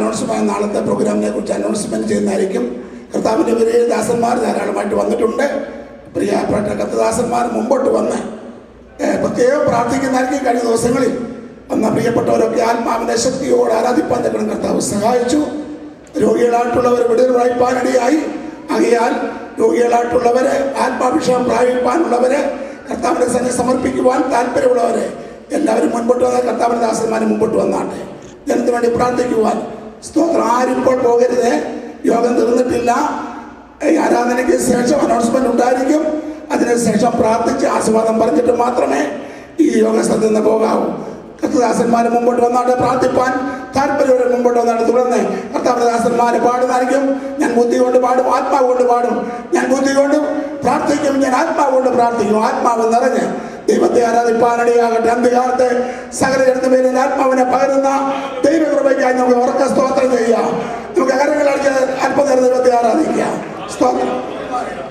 അനൗൺസ്മെന്റ്, നാളത്തെ പ്രോഗ്രാമിനെ കുറിച്ച് അനൗൺസ്മെന്റ് ചെയ്യുന്നതായിരിക്കും. കർത്താവിൻ്റെ വലിയ ദാസന്മാർ ധാരാളമായിട്ട് വന്നിട്ടുണ്ട്. പ്രിയപ്പെട്ട കർത്തദാസന്മാർ മുമ്പോട്ട് വന്ന് പ്രത്യേകം പ്രാർത്ഥിക്കുന്നതായിരിക്കും. കഴിഞ്ഞ ദിവസങ്ങളിൽ വന്ന പ്രിയപ്പെട്ടവരൊക്കെ ആത്മാവിന്റെ ശക്തിയോട് ആരാധിപ്പാൻ തക്കണം കർത്താവ് സഹായിച്ചു. രോഗികളായിട്ടുള്ളവർ വിടുതൽ പ്രാപിപ്പാനിടയായി. ആകയാൽ രോഗികളായിട്ടുള്ളവരെ, ആത്മാഭിഷേകം പ്രാപിപ്പാനുള്ളവരെ, കർത്താവിന്റെ സന്നിധി സമർപ്പിക്കുവാൻ താല്പര്യമുള്ളവരെ എല്ലാവരും മുൻപോട്ട് വന്നാൽ കർത്താവിന്റെ ദാസന്മാരെ മുമ്പോട്ട് വന്നാട്ടെ. ജനത്തിന് വേണ്ടി പ്രാർത്ഥിക്കുവാൻ. സ്തോത്രം. ആരിപ്പോൾ പോകരുത്. യോഗം തീർന്നിട്ടില്ല. ആരാധനയ്ക്ക് ശേഷം അനൗൺസ്മെന്റ് ഉണ്ടായിരിക്കും. അതിനുശേഷം പ്രാർത്ഥിച്ച് ആശീർവാദം പറഞ്ഞിട്ട് മാത്രമേ ഈ യോഗസ്ഥലത്ത് നിന്ന് പോകാവൂ. കർത്തദാസന്മാരെ മുമ്പോട്ട് വന്നാട്ട് പ്രാർത്ഥിപ്പാൻ താല്പര്യവരെ മുമ്പോട്ട് വന്നാട്ട് തുടർന്ന് കർത്താവിന്റെ ദാസന്മാരെ പാടുന്നതായിരിക്കും. ഞാൻ ബുദ്ധി കൊണ്ട് പാടും, ആത്മാവ് കൊണ്ട് പാടും. ഞാൻ ബുദ്ധി കൊണ്ട് പ്രാർത്ഥിക്കും, ഞാൻ ആത്മാവ് കൊണ്ട് പ്രാർത്ഥിക്കും. ആത്മാവ് നിറഞ്ഞ് ദൈവത്തെ ആരാധിപ്പാനിടയാകട്ടെ. അന്ത്യകാലത്ത് സകല ജനത്തിന്മേൽ ആത്മാവിനെ പകരുന്ന ദൈവകൃപയ്ക്കായി നമുക്ക് ഉറക്ക സ്തോത്രം ചെയ്യാം. നമുക്ക് കരങ്ങളടിച്ച് അല്പനേരം ദൈവത്തെ ആരാധിക്കാം. സ്തോത്രം. Thank you.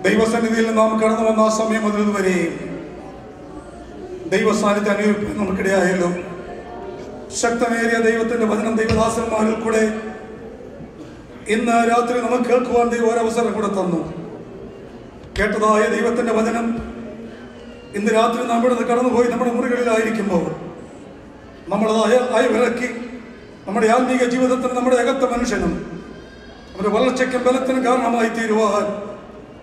ദൈവസന്നിധിയിൽ നാം കടന്നു വന്ന ആ സമയം മുതൽ ഇതുവരെയും ദൈവസാന്നിധ്യം അനുഭവിക്കാൻ നമുക്കിടയായല്ലോ. ശക്തമേറിയ ദൈവത്തിന്റെ വചനം ദൈവദാസന്മാരിൽ കൂടെ ഇന്ന് രാത്രി നമുക്ക് കേൾക്കുവാൻ ദൈവം ഒരവസരം കൂടെ തന്നു. കേട്ടതായ ദൈവത്തിന്റെ വചനം ഇന്ന് രാത്രി നാം ഇവിടെ നിന്ന് കടന്നുപോയി നമ്മുടെ മുറികളിലായിരിക്കുമ്പോൾ നമ്മളതായ അയവിറക്കി നമ്മുടെ ആത്മീക ജീവിതത്തിന് നമ്മുടെ അകത്ത മനുഷ്യനും നമ്മുടെ വളർച്ചയ്ക്കും ബലത്തിനും കാരണമായി തീരുവാൻ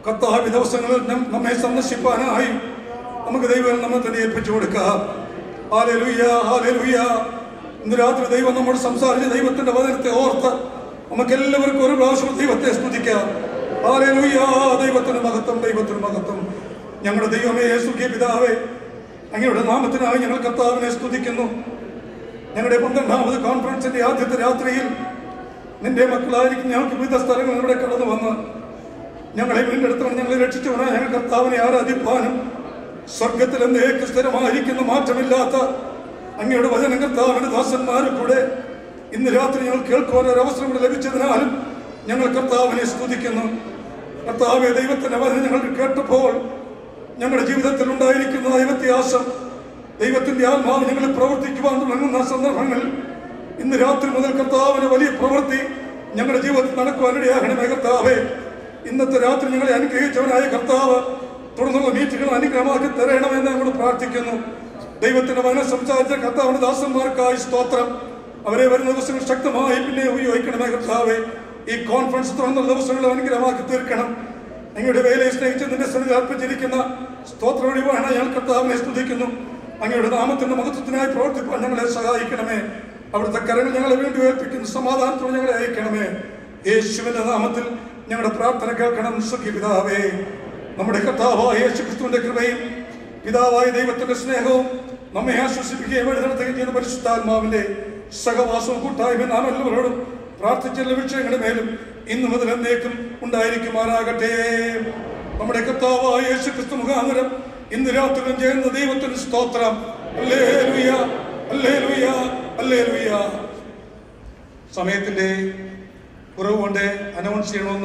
കർത്താവ് ദിവസങ്ങളിൽ നമ്മെ സന്ദർശിപ്പാനായി നമുക്ക് ദൈവം നമ്മെ തന്നെ ഏൽപ്പിച്ചു കൊടുക്കാം. Hallelujah, hallelujah. ഇന്ന് രാത്രി ദൈവം നമ്മോട് സംസാരിച്ച ദൈവത്തിന്റെ വചനത്തെ ഓർത്ത് നമുക്ക് എല്ലാവർക്കും ഒരു പ്രാവശ്യം ദൈവത്തെ സ്തുതിക്കാം. ഹല്ലേലൂയ. ദൈവത്തിന് മഹത്വം, ദൈവത്തിന് മഹത്വം. ഞങ്ങളുടെ ദൈവമേ യേശുവേ പിതാവേ, അങ്ങയുടെ നാമത്തിനായി ഞങ്ങൾ കർത്താവിനെ സ്തുതിക്കുന്നു. ഞങ്ങളുടെ 12ാമത് കോൺഫറൻസിന്റെ ആദ്യത്തെ രാത്രിയിൽ നിന്റെ മക്കളായിരിക്കും ഞങ്ങൾക്ക് വിവിധ സ്ഥലങ്ങളിലൂടെ കടന്നു വന്ന് ഞങ്ങളെ വീണ്ടെടുത്തവൻ, ഞങ്ങളെ രക്ഷിച്ചവനായ ഞങ്ങൾ കർത്താവിനെ ആരാധിപ്പാനും സ്വർഗത്തിൽ എന്നേക്ക് സ്ഥിരമായിരിക്കുന്ന മാറ്റമില്ലാത്ത അങ്ങയുടെ വചനം കർത്താവിന്റെ ദാസന്മാരെ കൂടെ ഇന്ന് രാത്രി ഞങ്ങൾ കേൾക്കുവാൻ ഒരു അവസരം കൂടെ ലഭിച്ചതിനാലും ഞങ്ങൾ കർത്താവിനെ സ്തുതിക്കുന്നു. കർത്താവെ, ദൈവത്തിന്റെ വചനം ഞങ്ങൾ കേട്ടപ്പോൾ ഞങ്ങളുടെ ജീവിതത്തിൽ ഉണ്ടായിരിക്കുന്ന ദൈവത്യാസം, ദൈവത്തിന്റെ ആത്മാവ് ഞങ്ങളെ പ്രവർത്തിക്കുവാൻ തുടങ്ങുന്ന സന്ദർഭങ്ങൾ ഇന്ന് രാത്രി മുതൽ കർത്താവിന്റെ വലിയ പ്രവൃത്തി ഞങ്ങളുടെ ജീവിതത്തിൽ നടക്കുവാനിടയാകണമേ. കർത്താവെ, ഇന്നത്തെ രാത്രി ഞങ്ങളെ അനുഗ്രഹിച്ചവനായ കർത്താവ് തുടർന്നുള്ള മീറ്റുകൾ അനുഗ്രഹമാക്കി തരണമെന്ന് ഞങ്ങൾ പ്രാർത്ഥിക്കുന്നു. ദൈവത്തിന്റെ വചനം സംസാരിച്ച കർത്താവിന്റെ ദാസന്മാർക്കായി സ്തോത്രം. അവരെ വരുന്ന ദിവസങ്ങൾ ശക്തമായി പിന്നെ ഉപയോഗിക്കണമേ കർത്താവെ. ഈ കോൺഫറൻസ് തുടർന്നുള്ള ദിവസങ്ങൾ അനുഗ്രഹമാക്കി തീർക്കണം. അങ്ങയുടെ വേലയെ സ്നേഹിച്ച് നിന്റെ സന്നിധി അർപ്പിച്ചിരിക്കുന്ന സ്തോത്ര വഴിവാണ് ഞങ്ങൾ കർത്താവിനെ സ്തുതിക്കുന്നു. അങ്ങയുടെ നാമത്തിന്റെ മഹത്വത്തിനായി പ്രവർത്തിപ്പാൻ ഞങ്ങളെ സഹായിക്കണമേ. അവിടുത്തെ കരങ്ങൾ ഞങ്ങളെ വേണ്ടി ഏൽപ്പിക്കുന്ന സമാധാനത്തോടെ ഞങ്ങളെ അയക്കണമേ. യേശുവിന്റെ നാമത്തിൽ ഞങ്ങളുടെ പ്രാർത്ഥന കേൾക്കണം. സുഖി പിതാവേ, നമ്മുടെ കർത്താവായ യേശു ക്രിസ്തുവിന്റെ കൃപയും പിതാവായ ദൈവത്തിന്റെ സ്നേഹവും നമ്മെ ആശ്വസിപ്പിക്കുകയും വഴിനടത്തുകയും ചെയ്യുന്ന പരിശുദ്ധാത്മാവിന്റെ സഹവാസവും കൂട്ടായ്മ നാം എല്ലാവരോടും പ്രാർത്ഥിച്ചുള്ള വിഷയങ്ങളുടെ മേലും ഇന്നു മുതൽ എന്നേക്കും ഉണ്ടായിരിക്കുമാറാകട്ടെ. നമ്മുടെ കർത്താവായ യേശു ക്രിസ്തു മുഖാന്തരം ഇന്ന് രാത്രിയിലും ചെയ്യുന്ന ദൈവത്തിന് സ്തോത്രം. Hallelujah, hallelujah, hallelujah. സമയത്തിന്റെ കുറവ് കൊണ്ട് അനൗൺസ് ചെയ്യണമെന്ന്